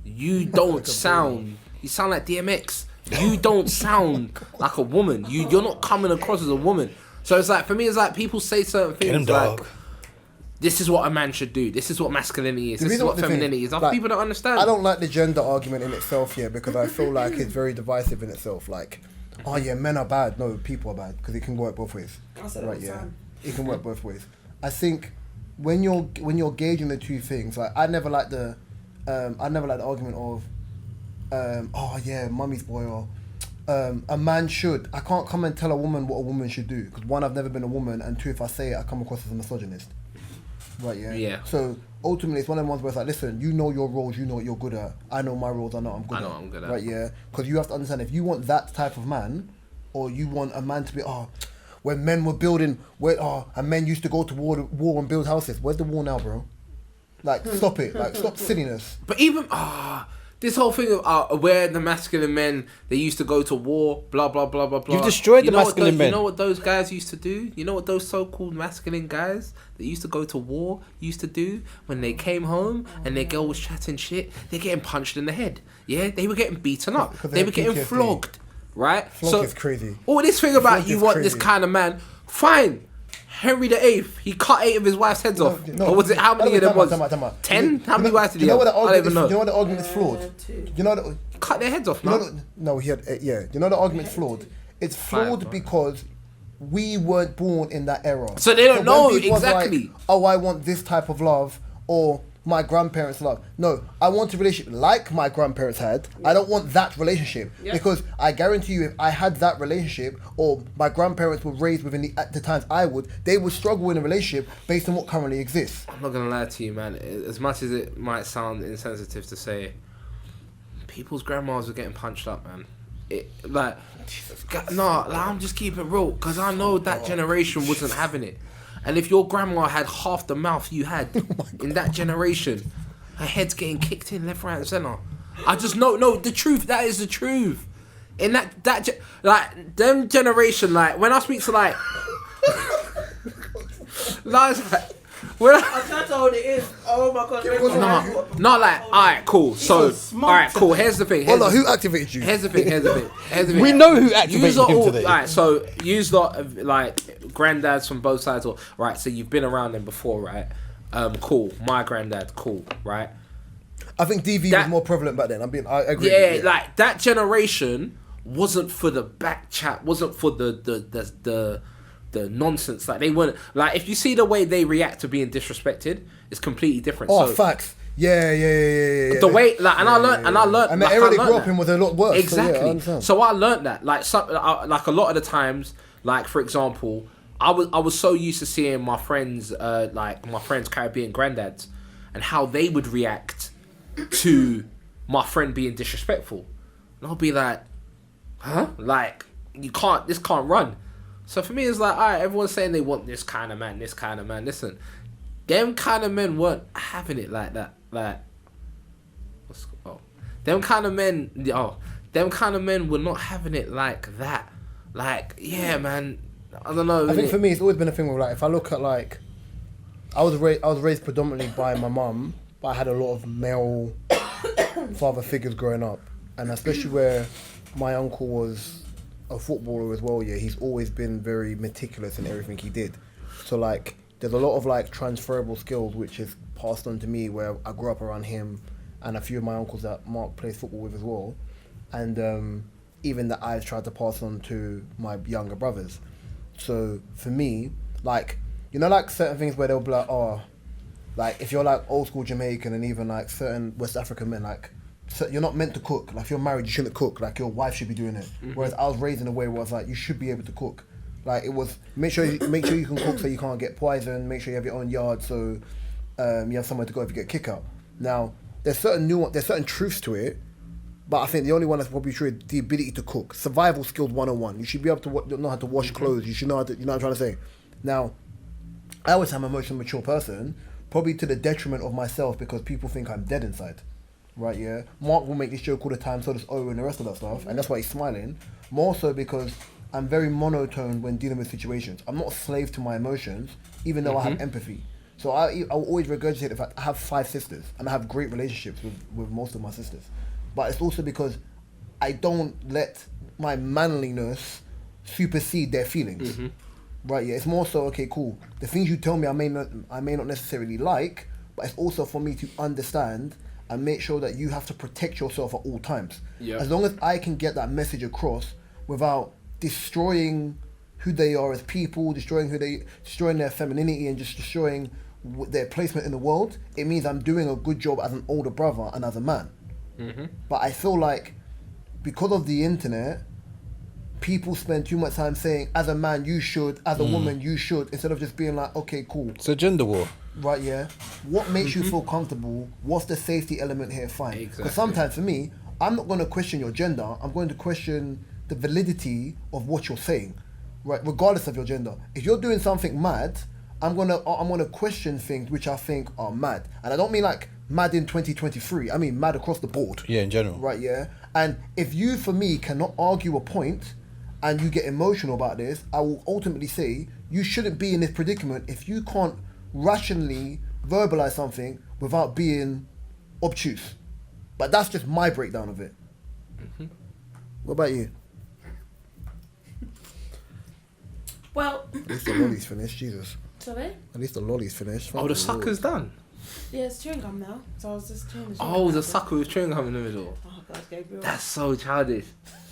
You don't sound. You sound like DMX. You don't sound like a woman. You're not coming across as a woman. So it's like, for me, it's like people say certain things like, this is what a man should do. This is what masculinity is. This is what femininity is. Like, people don't understand. I don't like the gender argument in itself, yeah, because I feel like it's very divisive in itself. Like, oh yeah, men are bad. No, people are bad because it can work both ways. Right, yeah, it can work both ways. I think when you're gauging the two things, like I never like the argument of, oh yeah, mummy's boy, or a man should. I can't come and tell a woman what a woman should do because one, I've never been a woman, and two, if I say it, I come across as a misogynist. Right, yeah. Yeah. So ultimately, it's one of the ones where it's like, listen, you know your roles, you know what you're good at. I know my roles, I know what I'm good at. Right, yeah. Because you have to understand, if you want that type of man, or you want a man to be, when men were building, and men used to go to war and build houses. Where's the war now, bro? Like, stop it. Like, stop silliness. But even this whole thing of where the masculine men, they used to go to war, blah blah blah blah blah. You've destroyed the masculine men. You know what those guys used to do? You know what those so-called masculine guys that used to go to war used to do when they came home and their girl was chatting shit? They're getting punched in the head. Yeah, they were getting beaten up. They were getting flogged. Right? Flog is crazy. All this thing about you want this kind of man, fine. Henry VIII, he cut 8 of his wife's heads off. Or was it, how many of them was? 10? How many wives did he have? I don't even know. You know what the argument is flawed? You know cut their heads off, man. No, he had, yeah. You know the argument's flawed? It's flawed because we weren't born in that era. So they don't know exactly. Like, oh, I want this type of love, or my grandparents' love. No, I want a relationship like my grandparents had. Yeah. I don't want that relationship because I guarantee you, if I had that relationship, or my grandparents were raised within the times I would, they would struggle in a relationship based on what currently exists. I'm not gonna lie to you, man. As much as it might sound insensitive to say, people's grandmas were getting punched up, man. I'm just keeping it real because I know that generation wasn't having it. And if your grandma had half the mouth you had in that generation, her head's getting kicked in left, right, and centre. I just know, the truth. That is the truth. In them generation, like when I speak to like, I tried to hold it in. Oh my god. Not like, alright, cool. So, alright, cool. Here's the thing. Hold on, who activated you? Here's the thing. We know who activated him today. Alright, so use like granddads from both sides. Right, so you've been around them before, right? Cool. My granddad, cool, right? I think DV was more prevalent back then. I agree. Yeah, like that generation wasn't for the back chat, wasn't for the nonsense. Like they weren't, like if you see the way they react to being disrespected, it's completely different. Oh, facts. Yeah. The way, like, and I learned, and the era they grew up in was a lot worse. Exactly. So I learned that, like, like a lot of the times, like for example, I was so used to seeing my friends, like my friends' Caribbean granddads, and how they would react to my friend being disrespectful, and I'll be like, huh? Like this can't run. So for me, it's like, alright, everyone's saying they want this kind of man. Listen, them kind of men weren't having it like that. Like, them kind of men were not having it like that. Like, yeah, man, I don't know. I think for me, it's always been a thing where, like, if I look at, like, I was raised predominantly by my mum, but I had a lot of male father figures growing up, and especially where my uncle was a footballer as well, yeah, he's always been very meticulous in everything he did. So like there's a lot of like transferable skills which is passed on to me, where I grew up around him and a few of my uncles that Mark plays football with as well, and even that I've tried to pass on to my younger brothers. So for me, like, you know, like certain things where they'll be like, oh, like if you're like old school Jamaican, and even like certain West African men, like, so you're not meant to cook. Like if you're married, you shouldn't cook. Like your wife should be doing it. Mm-hmm. Whereas I was raised in a way where I was like, you should be able to cook. Like it was, make sure you can cook so you can't get poisoned. Make sure you have your own yard so you have somewhere to go if you get kick out. Now there's certain truths to it, But I think the only one that's probably true is the ability to cook. Survival skills 101. You should be able to know how to wash clothes. You should know how to, you know what I'm trying to say? Now, I always am an emotionally mature person, probably to the detriment of myself because people think I'm dead inside. Right, yeah? Mark will make this joke all the time, so does Owen and the rest of that stuff, and that's why he's smiling. More so because I'm very monotone when dealing with situations. I'm not a slave to my emotions, even though I have empathy. So I will always regurgitate the fact I have 5 sisters, and I have great relationships with most of my sisters. But it's also because I don't let my manliness supersede their feelings. Right, yeah, it's more so, okay, cool. The things you tell me I may not necessarily like, but it's also for me to understand and make sure that you have to protect yourself at all times. Yep. As long as I can get that message across without destroying who they are as people, destroying their femininity and just destroying their placement in the world, it means I'm doing a good job as an older brother and as a man. But I feel like because of the internet, people spend too much time saying, as a man you should, as a woman you should, instead of just being like, okay, cool. It's a gender war. Right, yeah. What makes you feel comfortable? What's the safety element here? Fine. Because sometimes for me, I'm not going to question your gender. I'm going to question the validity of what you're saying, right? Regardless of your gender. If you're doing something mad, I'm gonna question things which I think are mad, and I don't mean like mad in 2023. I mean mad across the board. Yeah, in general. Right, yeah. And if you, for me, cannot argue a point, and you get emotional about this, I will ultimately say you shouldn't be in this predicament if you can't rationally verbalize something without being obtuse. But that's just my breakdown of it. What about you? Well, At least the lolly's finished, Jesus. sorry? At least the lolly's finished. Oh, the sucker's done. Yeah, it's chewing gum now. So I was just chewing the chewing Oh, gum. the sucker with chewing gum in the middle. Oh, God, Gabriel. That's so childish.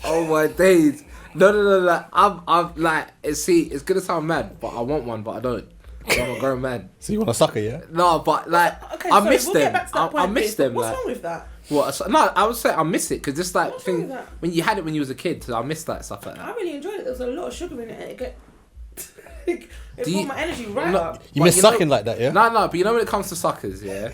Oh my days. No. I'm like, it's gonna sound mad, but I want one, but I don't. I'm a grown man. So you want a sucker, yeah? No, but like, Okay, I sorry, miss we'll them. get back to that I point, miss Biz. them. What's Like, wrong with that? what? No, I would say I miss it because just like What's wrong thing with that? when you had it when you was a kid, so I miss that stuff like I that. really enjoyed it. There was a lot of sugar in it. It Do you- brought my energy right No, up. You but miss you know- sucking like that, yeah? No, but you know when it comes to suckers, yeah.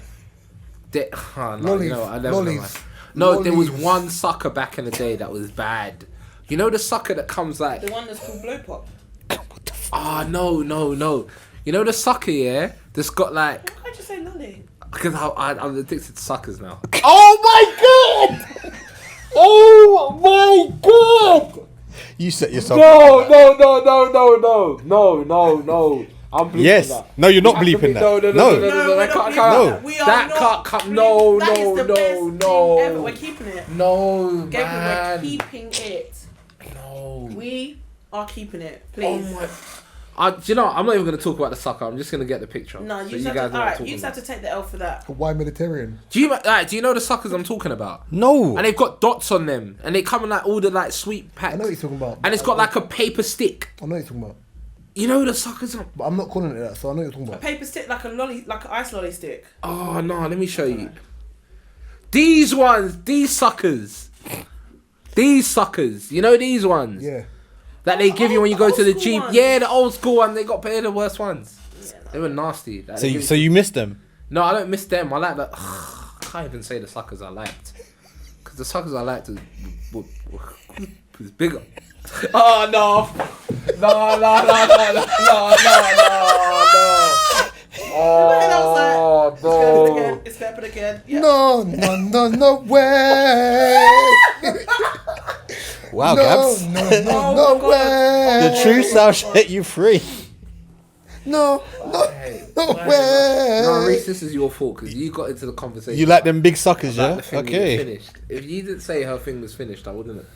Oh, no, you know what, I never know. Lollies. No, there was Lollies. one sucker back in the day that was bad. You know the sucker that comes like, The one that's called Blow Pop. no. You know the sucker, yeah, that's got like, Why can't you say lolly? because I'm addicted to suckers now. Oh my god! Oh my god! You set yourself No. I'm bleeping Yes. that. No, you're not You have to bleeping be- that. No, No. that we're can't not count. No. We are That not can't come. bleeping. No, That is the best thing ever. We're keeping it. No, Gabriel, man. we're keeping it. No. We are keeping it. Oh Please. my. Do you know? I'm not even going to talk about the sucker. I'm just going to get the picture. No, so you just guys have to. know what I'm Alright, talking you just have about. to take the L for that. Why Mediterranean? Do you know the suckers I'm talking about? No. And they've got dots on them, and they come in like all the like sweet packs. I know what you're talking about. And it's got like a paper stick. I know what you're talking about. You know the suckers. But I'm not calling it that, so I know what you're talking A about. paper stick, like a lolly, like an ice lolly stick. Oh no, let me show you. These ones, these suckers. You know these ones Yeah. that they give you when you go old to the school Jeep. ones. Yeah, the old school one. They got paid the worst ones. Yeah, They were nasty. Like, So they you, give so you missed them? No, I don't miss them. I like that. I can't even say the suckers I liked, because the suckers I liked was bigger. Oh no! Oh no! It's happened again. Yeah. No way. Wow, No, Gabs. no Oh, God. way. The truth shall set you free. No No, way. Reese, this is your fault because you got into the conversation. You like them big suckers, about yeah? the thing being Okay. Finished. If you didn't say her thing was finished, I wouldn't have.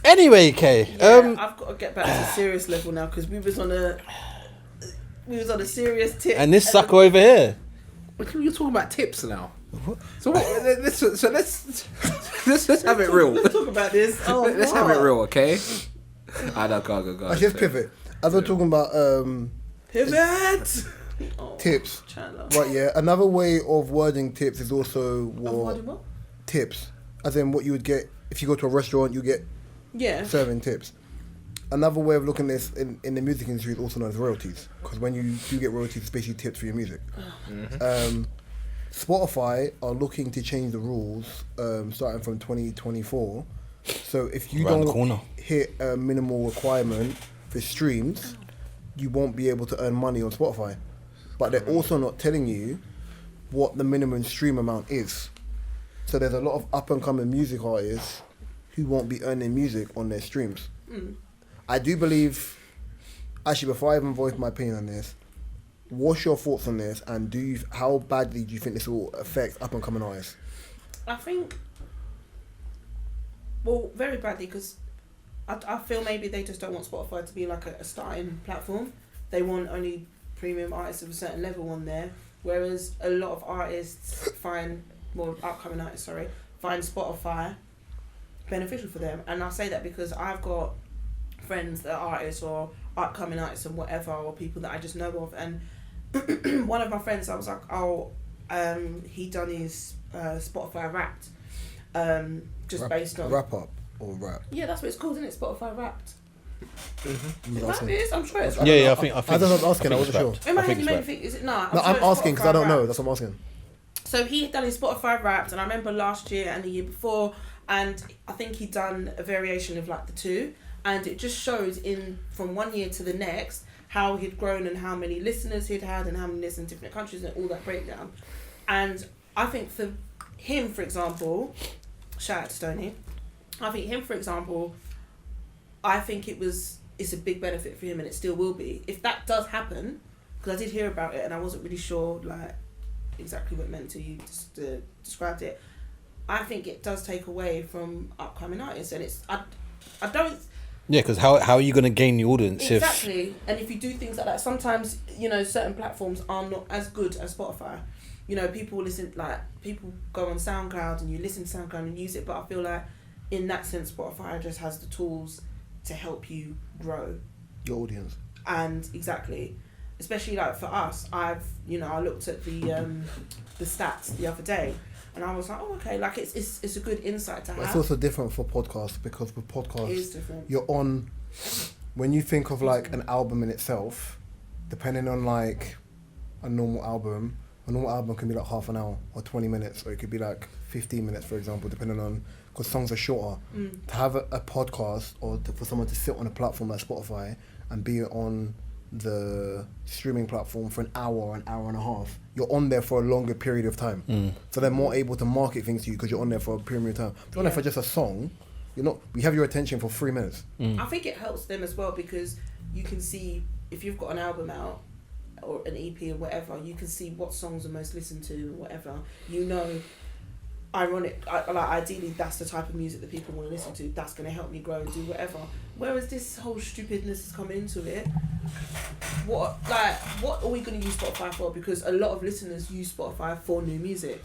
Anyway, Kay. Yeah, I've got to get back to serious level now because we was on a serious tip. And this sucker over here. You're talking about tips now. So let's have it real. Let's talk about this. Oh, Let's have it real, okay? I know, go. I just pivot. As we're talking about Pivot. Oh, tips, Chandler. right? Yeah. Another way of wording tips is also What? tips, as in what you would get if you go to a restaurant. You get Yeah. serving tips. Another way of looking at this in the music industry is also known as royalties, because when you do get royalties, it's basically tips for your music. Spotify are looking to change the rules starting from 2024. So if you Around the corner. don't hit a minimal requirement for streams, you won't be able to earn money on Spotify. But they're also not telling you what the minimum stream amount is. So there's a lot of up and coming music artists who won't be earning music on their streams. I do believe, actually before I even voice my opinion on this, what's your thoughts on this, and how badly do you think this will affect up and coming artists? I think, well, very badly, because I feel maybe they just don't want Spotify to be like a starting platform. They want only premium artists of a certain level on there, whereas a lot of artists find Spotify beneficial for them. And I say that because I've got friends that are artists or upcoming artists and whatever, or people that I just know of, and one of my friends, I was like, he done his Spotify Wrapped, just based on Wrap up or rap? Yeah, that's what it's called, isn't it? Spotify Wrapped. Mm-hmm. It is, I'm sure it's. Yeah, I think. I don't know. I'm asking. I wasn't sure. In my I head, think you it's made me Wrapped. think, is it? No, I'm asking because I don't know. That's what I'm asking. So he had done his Spotify Wrapped, and I remember last year and the year before, and I think he'd done a variation of like the two, and it just shows from one year to the next how he'd grown and how many listeners he'd had and how many listeners in different countries and all that breakdown. And I think for him, for example, shout out to Stoney, I think him, for example, I think it's a big benefit for him, and it still will be. If that does happen, because I did hear about it and I wasn't really sure like exactly what it meant to you, just described it. I think it does take away from upcoming artists, and I don't. Yeah, because how are you going to gain the audience exactly? And if you do things like that, sometimes certain platforms are not as good as Spotify. People go on SoundCloud and you listen to SoundCloud and use it, but I feel like in that sense, Spotify just has the tools to help you grow Your audience. And exactly, especially like for us, I looked at the stats the other day, and I was like, oh, okay, like it's a good insight to have. It's also different for podcasts, because with podcasts, It is different. you're on, when you think of like an album in itself, depending on like a normal album can be like half an hour or 20 minutes, or it could be like 15 minutes, for example, depending on, because songs are shorter. To have a podcast, or for someone to sit on a platform like Spotify and be on the streaming platform for an hour and a half, you're on there for a longer period of time. So they're more able to market things to you because you're on there for a period of time. If you're on there for just a song, we have your attention for 3 minutes. I think it helps them as well, because you can see if you've got an album out or an EP or whatever, you can see what songs are most listened to or whatever. Ideally that's the type of music that people want to listen to. That's going to help me grow and do whatever. Whereas this whole stupidness is coming into it. What are we going to use Spotify for? Because a lot of listeners use Spotify for new music.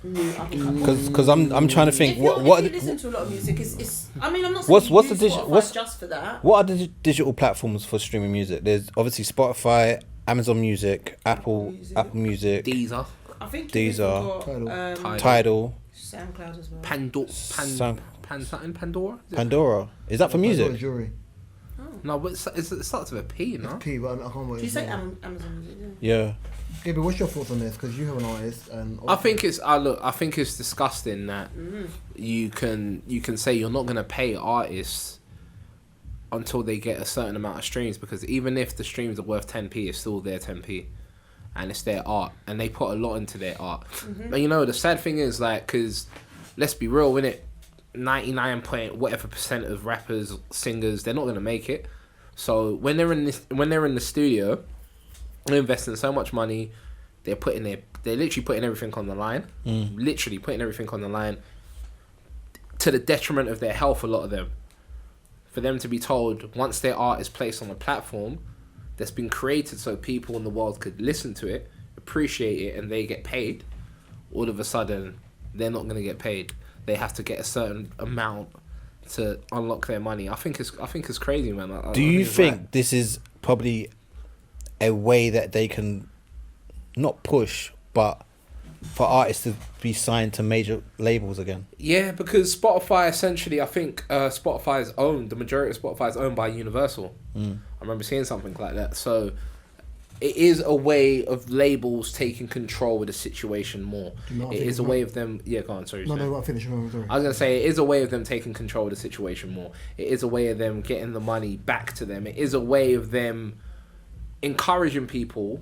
Because I'm trying to think if you listen to a lot of music, it's I'm not saying what's you the use digital Spotify just for that. What are the digital platforms for streaming music? There's obviously Spotify, Amazon Music, Apple Music, Deezer, I think Deezer, Tidal, SoundCloud as well. Pandora. Is that for music? Jury. No, but it starts with a P, no? P, but I can't remember. Do you say Amazon Music? Yeah. Yeah, but what's your thoughts on this? Because you have an artist, and I think it's disgusting that you can say you're not gonna pay artists until they get a certain amount of streams, because even if the streams are worth 10p, it's still their 10p, and it's their art, and they put a lot into their art. But the sad thing is, like, because let's be real, innit, 99% of rappers, singers, they're not gonna make it. So when they're in the studio, they're investing so much money, they're literally putting everything on the line, literally putting everything on the line, to the detriment of their health. A lot of them, for them to be told once their art is placed on a platform that's been created so people in the world could listen to it, appreciate it, and they get paid, all of a sudden they're not going to get paid. They have to get a certain amount to unlock their money. I think it's crazy, man. Do you think this is probably a way that they can not push, but for artists to be signed to major labels again? Yeah, because Spotify, essentially, I think the majority of Spotify is owned by Universal. I remember seeing something like that. So it is a way of labels taking control of the situation more. It is a way of them. Yeah, go on. Sorry. No, I'll finish. Sorry. I was gonna say it is a way of them taking control of the situation more. It is a way of them getting the money back to them. It is a way of them encouraging people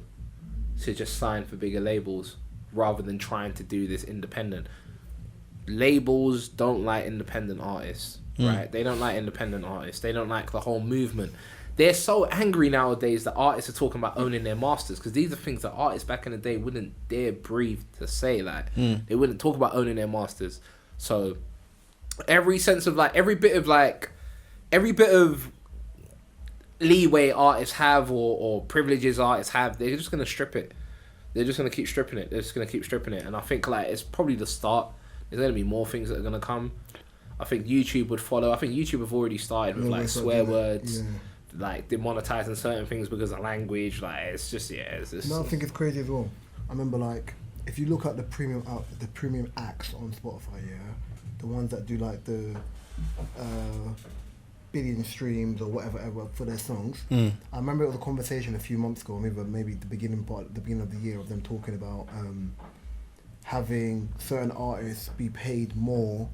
to just sign for bigger labels rather than trying to do this independent. Labels don't like independent artists, right? They don't like independent artists. They don't like the whole movement. They're so angry nowadays that artists are talking about owning their masters, because these are things that artists back in the day wouldn't dare breathe to say. Like, they wouldn't talk about owning their masters. So every bit of leeway artists have or privileges artists have, they're just gonna strip it. They're just gonna keep stripping it. They're just gonna keep stripping it. And I think like it's probably the start. There's gonna be more things that are gonna come. I think YouTube would follow. I think YouTube have already started with like swear words. Like demonetizing certain things because of language. Like it's just No, I think it's crazy as well. I remember like if you look at the premium acts on Spotify, the ones that do like the billion streams or whatever for their songs. I remember it was a conversation a few months ago, maybe the beginning of the year, of them talking about having certain artists be paid more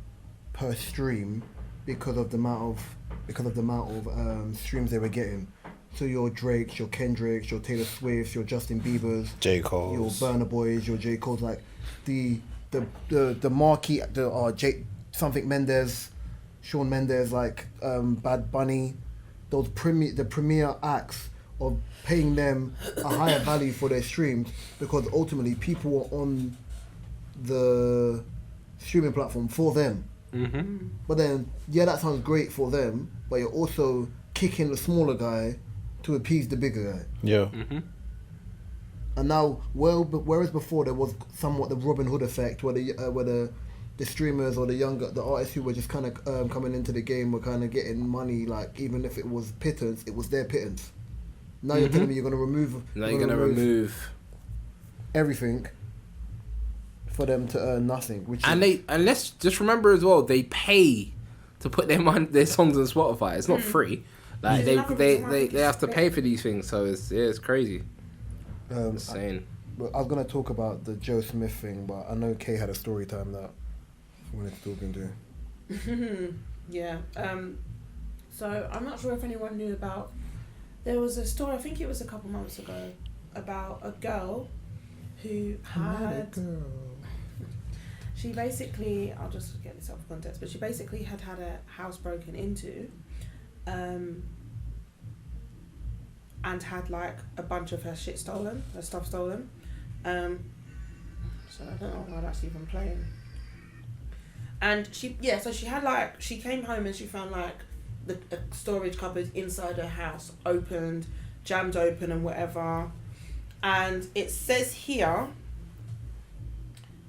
per stream because of the amount of streams they were getting. So your Drakes, your Kendricks, your Taylor Swifts, your Justin Biebers, J. Cole's, your Burna Boys, your J. Cole's, like the marquee, something Mendes, Shawn Mendes, like Bad Bunny, the premier acts, of paying them a higher value for their streams, because ultimately people are on the streaming platform for them. But then, that sounds great for them, but you're also kicking the smaller guy to appease the bigger guy. Yeah. And now, whereas before there was somewhat the Robin Hood effect, where the streamers or the artists who were just kind of coming into the game were kind of getting money, like even if it was pittance, it was their pittance. Now you're telling me you're going to remove... Now you're going to remove everything for them to earn nothing. And let's just remember as well, they pay to put their songs on Spotify. It's not free. Like they have to pay for these things, so it's crazy. Insane. I was gonna talk about the Joe Smith thing, but I know Kay had a story time that I wanted to talk into. Yeah. So I'm not sure if anyone knew about. There was a story, I think it was a couple months ago, about a girl who had. She basically, I'll just get this out of context, but she basically had a house broken into, and had like a bunch of her stuff stolen. So I don't know why that's even playing. And she came home and she found like a storage cupboard inside her house, jammed open and whatever. And it says here,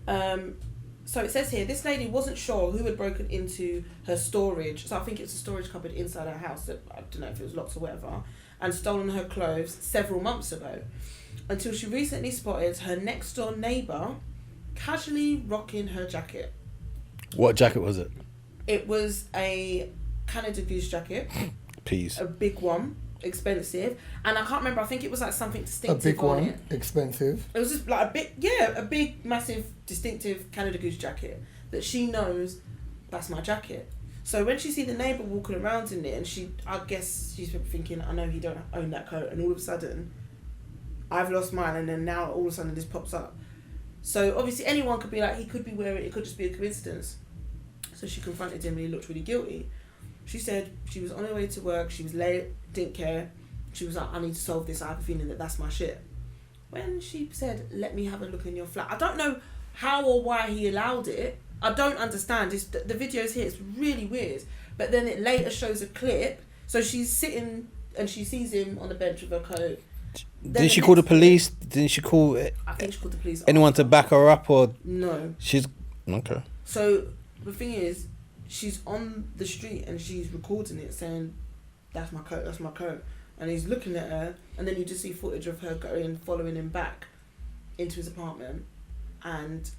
this lady wasn't sure who had broken into her storage. So I think it's a storage cupboard inside her house that, I don't know if it was locked or whatever, and stolen her clothes several months ago. Until she recently spotted her next door neighbour casually rocking her jacket. What jacket was it? It was a Canada Goose jacket. Peas. A big one. Expensive. And I can't remember, I think it was like something distinctive. A big one, it. Expensive. It was just like a big, massive, distinctive Canada Goose jacket that she knows that's my jacket. So when she see the neighbour walking around in it, and I guess she's thinking, I know he don't own that coat, and all of a sudden, I've lost mine, and then now all of a sudden this pops up. So obviously anyone could be like, he could be wearing it could just be a coincidence. So she confronted him and he looked really guilty. She said she was on her way to work, she was late, didn't care. She was like, I need to solve this, I have a feeling that that's my shit. When she said, let me have a look in your flat, I don't know how or why he allowed it. I don't understand. The videos here, it's really weird. But then it later shows a clip. So she's sitting and she sees him on the bench with her coat. Didn't she call the police? Didn't she call I think she called the police. anyone to back her up, or? No. She's... Okay. So the thing is, she's on the street and she's recording it saying, that's my coat. And he's looking at her, and then you just see footage of her following him back into his apartment, and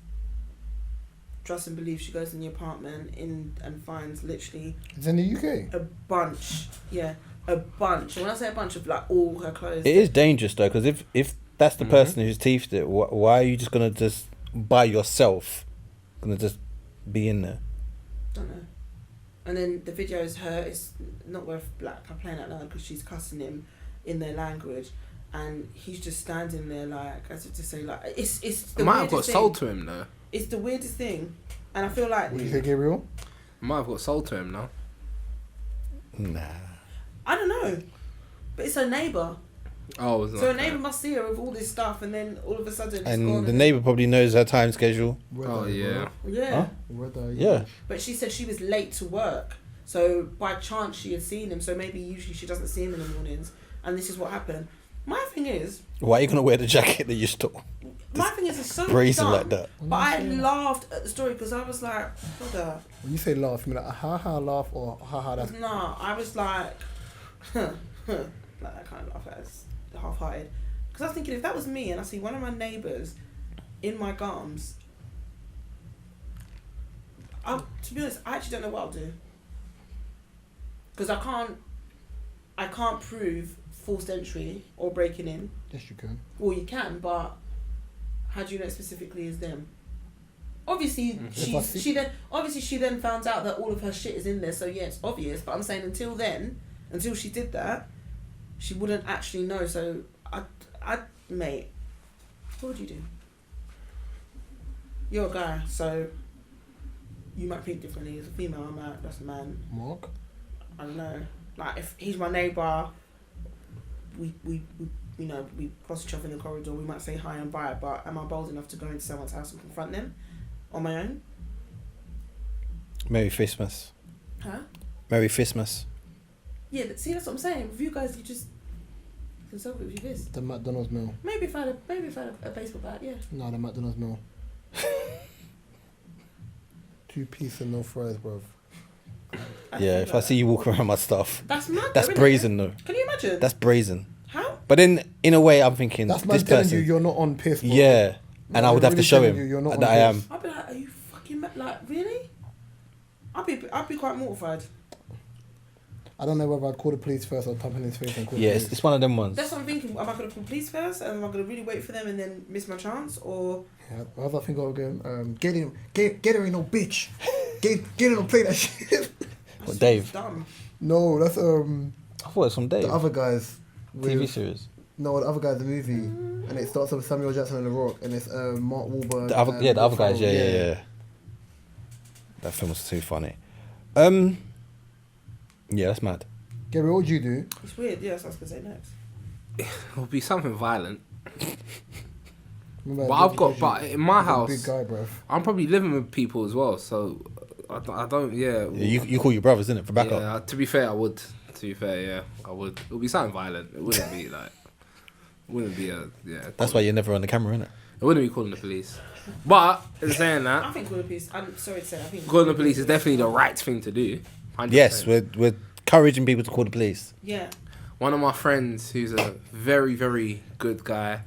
trust and believe she goes in the apartment and finds literally... It's in the UK? A bunch, a bunch. And when I say a bunch of like all her clothes, It is dangerous though, because if that's the person who's thieved it, why are you just gonna just by yourself, gonna just be in there? Don't know. And then the video is her. It's not worth black. I'm playing out loud because she's cussing him in their language, and he's just standing there like as if to say like it's the It might have got weirdest sold thing. to him though. It's the weirdest thing, and I feel like What do you say, Gabriel? It might have got sold to him now. Nah. I don't know, but it's her neighbour. Oh, it's So not her neighbour that. must see her with all this stuff, and then all of a sudden it's And gone. the neighbour probably knows her time schedule. Oh yeah. Yeah. Huh? Yeah. But she said she was late to work, so by chance she had seen him. So maybe usually she doesn't see him in the mornings, and this is what happened. My thing is, Why are you gonna wear the jacket that you stole? my thing is, it's so Brazen dumb, like that. But I laughed at the story because I was like, brother, When you say laugh, you mean like a ha-ha laugh or ha-ha that's... nah. I was like, like that kind of laugh. That's half-hearted. Because I was thinking, if that was me and I see one of my neighbours in my gums, to be honest, I actually don't know what I'll do. Because I can't prove forced entry or breaking in. Yes, you can. Well, you can, but how do you know it specifically is them? Obviously, she then found out that all of her shit is in there, so yeah, it's obvious. But I'm saying until she did that, she wouldn't actually know. So mate, what would you do? You're a guy, so you might think differently. As a female, that's a man. Mark? I don't know. Like if he's my neighbour, we cross each other in the corridor. We might say hi and bye, but am I bold enough to go into someone's house and confront them on my own? Merry Christmas. Huh? Merry Christmas. Yeah, see, that's what I'm saying. With you guys, you just consult with your fist. The McDonald's meal. Maybe if I had a baseball bat, yeah. No, the McDonald's meal. 2-piece and no fries, bruv. Yeah, if I see you walking around my stuff, That's mad. that's though, innit? brazen though. Can you imagine? That's brazen. How? But then, in a way, I'm thinking That's this man telling person. you you're not on piss, bro. Yeah, and I would have to really show telling him you you're not that on I am. piss. I'd be like, are you fucking mad? Like, really? I'd be quite mortified. I don't know whether I'd call the police first or tap in his face and call Yeah, the police. it's one of them ones. That's what I'm thinking. Am I going to call police first? And am I going to really wait for them and then miss my chance? Or Yeah, how's that thing go again? Get her in no bitch. Get her no play that shit. What, Dave? Dumb. No, that's I thought it was from Dave. the other guys. TV with- series. No, the other guy's the movie, and it starts with Samuel Jackson and The Rock, and it's Mark Wahlberg. The other, and yeah, the Will other guys. Ferrell. Yeah. That film was too funny. Yeah, that's mad. Gary, what would you do? It's weird. Yeah, that's what I was going to say next. It'll be something violent. Remember, But I've got, but in my you're a house, big guy, bruv. I'm probably living with people as well, so I don't. Yeah. You call your brothers, innit, for backup? Yeah. To be fair, I would. To be fair, yeah, I would. It'll be something violent. It wouldn't be like. Wouldn't be a That's why you're never on the camera, innit? It wouldn't be calling the police. But in saying I that, think calling the police. I'm sorry to say. I think calling the police is definitely the right thing to do. 100%. Yes, we're encouraging people to call the police. Yeah. One of my friends, who's a very, very good guy,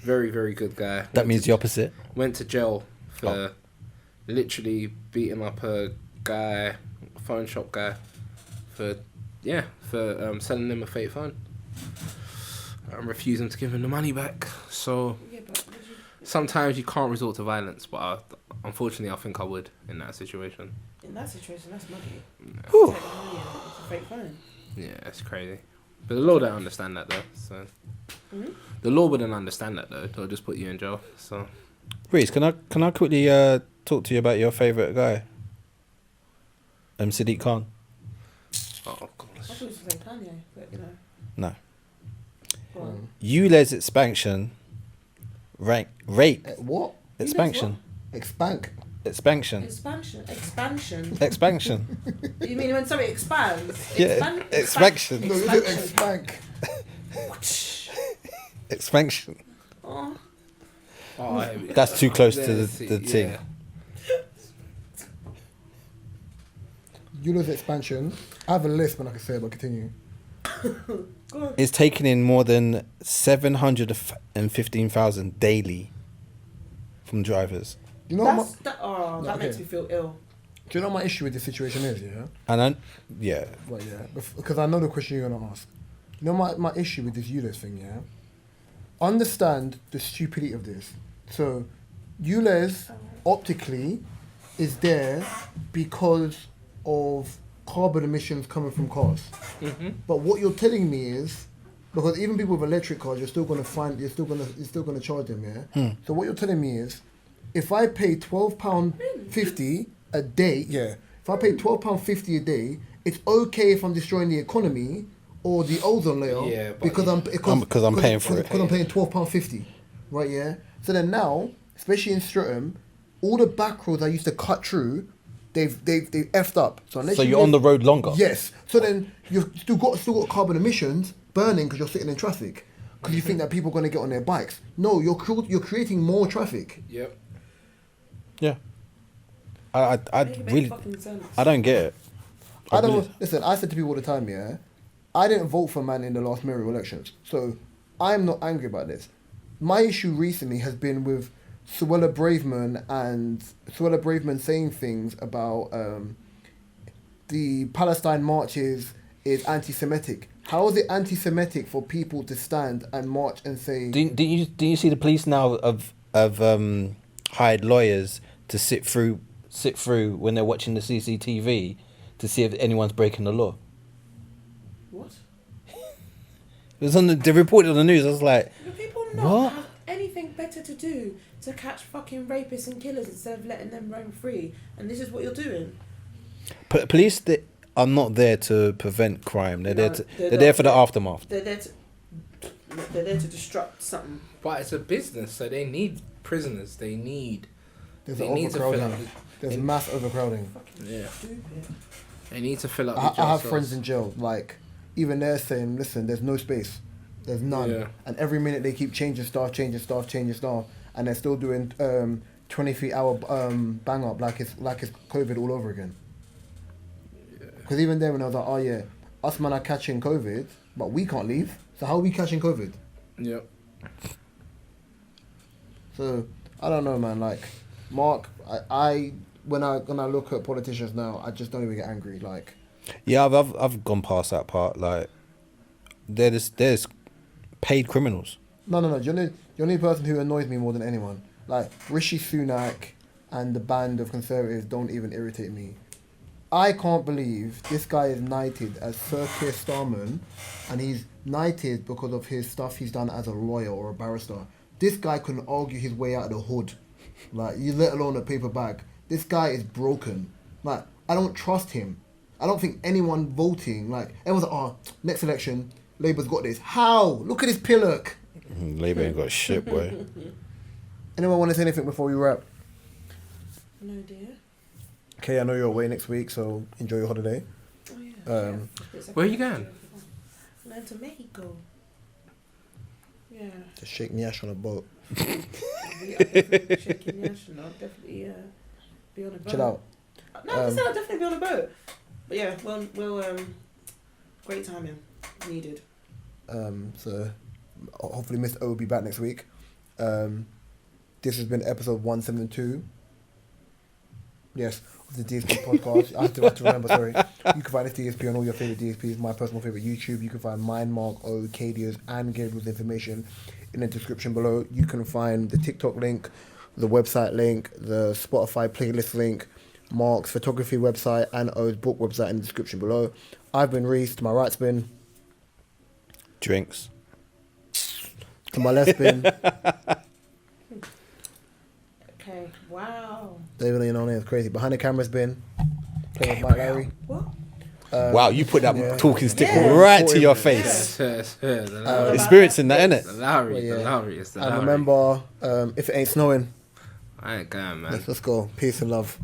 very, very good guy. That means the opposite. Went to jail for literally beating up a guy, a phone shop guy, for selling him a fake phone. I'm refusing to give him the money back. So Yeah, but would you, sometimes you can't resort to violence, but unfortunately, I think I would in that situation. in that situation, that's muddy. Yeah. Take the money out, it's a fake phone. Yeah, it's crazy. But the law don't understand that though. So the law wouldn't understand that though. They'll just put you in jail. So Reese, can I quickly talk to you about your favourite guy? Sadiq Khan. oh I gosh. thought it was saying Kanye, but you know. No. Go on. ULEZ expansion. Rate. What? Expansion. Expank. Expansion. Expansion. Expansion. You mean when something expands? Yeah, expansion. No, you did expank. Expansion. Oh, That's too close to There's- the thing. yeah. Eula's expansion. I have a list, man, I can say it, but continue. go on. It's taking in more than 715,000 daily from drivers. You know how That makes okay. me feel ill. Do you know what my issue with this situation is? Yeah. And then, yeah. Right. Yeah. Because I know the question you're gonna ask. You know my issue with this ULEZ thing. Yeah. Understand the stupidity of this. So, ULEZ optically is there because of carbon emissions coming from cars. But what you're telling me is, because even people with electric cars, you're still gonna charge them, yeah. So what you're telling me is, if I pay £12.50 a day, if I pay £12.50 a day, it's okay if I'm destroying the economy or the ozone layer because I'm paying for it. Because I'm paying £12.50, right? Yeah. So then now, especially in Streatham, all the back roads I used to cut through, they've effed up. So you're on the road longer. Yes. So then you've still got carbon emissions burning because you're sitting in traffic because you think that people are going to get on their bikes. No, you're creating more traffic. Yep. Yeah. I really, I don't get it. I don't listen. I said to people all the time, yeah, I didn't vote for man in the last mayoral elections, so I'm not angry about this. My issue recently has been with Suella Braverman saying things about the Palestine marches is anti-Semitic. How is it anti-Semitic for people to stand and march and say? Do you see the police now have hired lawyers to sit through when they're watching the CCTV to see if anyone's breaking the law? What? It was they reported on the news. I was like, do people not have anything better to do to catch fucking rapists and killers instead of letting them roam free? And this is what you're doing. Police are not there to prevent crime. They're there for the aftermath. They're there to disrupt something. But it's a business, so they need prisoners. There's mass overcrowding. Yeah. Stupid. They need to fill up. I have friends in jail. Like, even they're saying, listen, there's no space. There's none. Yeah. And every minute they keep changing staff. And they're still doing 23-hour bang up like it's COVID all over again. Because even then when I was like, oh yeah, us man are catching COVID, but we can't leave. So how are we catching COVID? Yep. So, I don't know, man. Like, Mark, I when I look at politicians now, I just don't even get angry. Like, yeah, I've gone past that part. Like, there's paid criminals. No. The only person who annoys me more than anyone, like Rishi Sunak and the band of Conservatives, don't even irritate me. I can't believe this guy is knighted as Sir Keir Starmer, and he's knighted because of his stuff he's done as a lawyer or a barrister. This guy couldn't argue his way out of the hood, like, you let alone a paper bag. This guy is broken. Like, I don't trust him. I don't think anyone voting, like, everyone's like, oh, next election, Labour's got this. How? Look at his pillock. Labour ain't got shit, boy. Anyone want to say anything before we wrap? No, dear. Okay, I know you're away next week, so enjoy your holiday. Oh, yeah. Where are you going? I'm going to Mexico. Yeah. Just shake Nyash on a boat. Shaking Nyash, and I'll definitely be on a boat. Chill out. No, I said I'll definitely be on a boat. But yeah, we'll great timing. Needed. So hopefully Mr. O will be back next week. This has been episode 172. Yes, of the DSP podcast. I have to remember, sorry. You can find this DSP on all your favourite DSPs, my personal favourite YouTube. You can find mine, Mark O, Kadia's, and Gabriel's information in the description below. You can find the TikTok link, the website link, the Spotify playlist link, Mark's photography website, and O's book website in the description below. I've been Reese. To my right's been... Drinks. To my left's been... Okay, wow. David, you know, it's crazy. Behind the camera's been... Playing with Mike Larry. What? Wow, you put that talking stick right to your face. Experiencing that, innit? The Lowry. And remember, if it ain't snowing, I ain't going, man. let's go. Peace and love.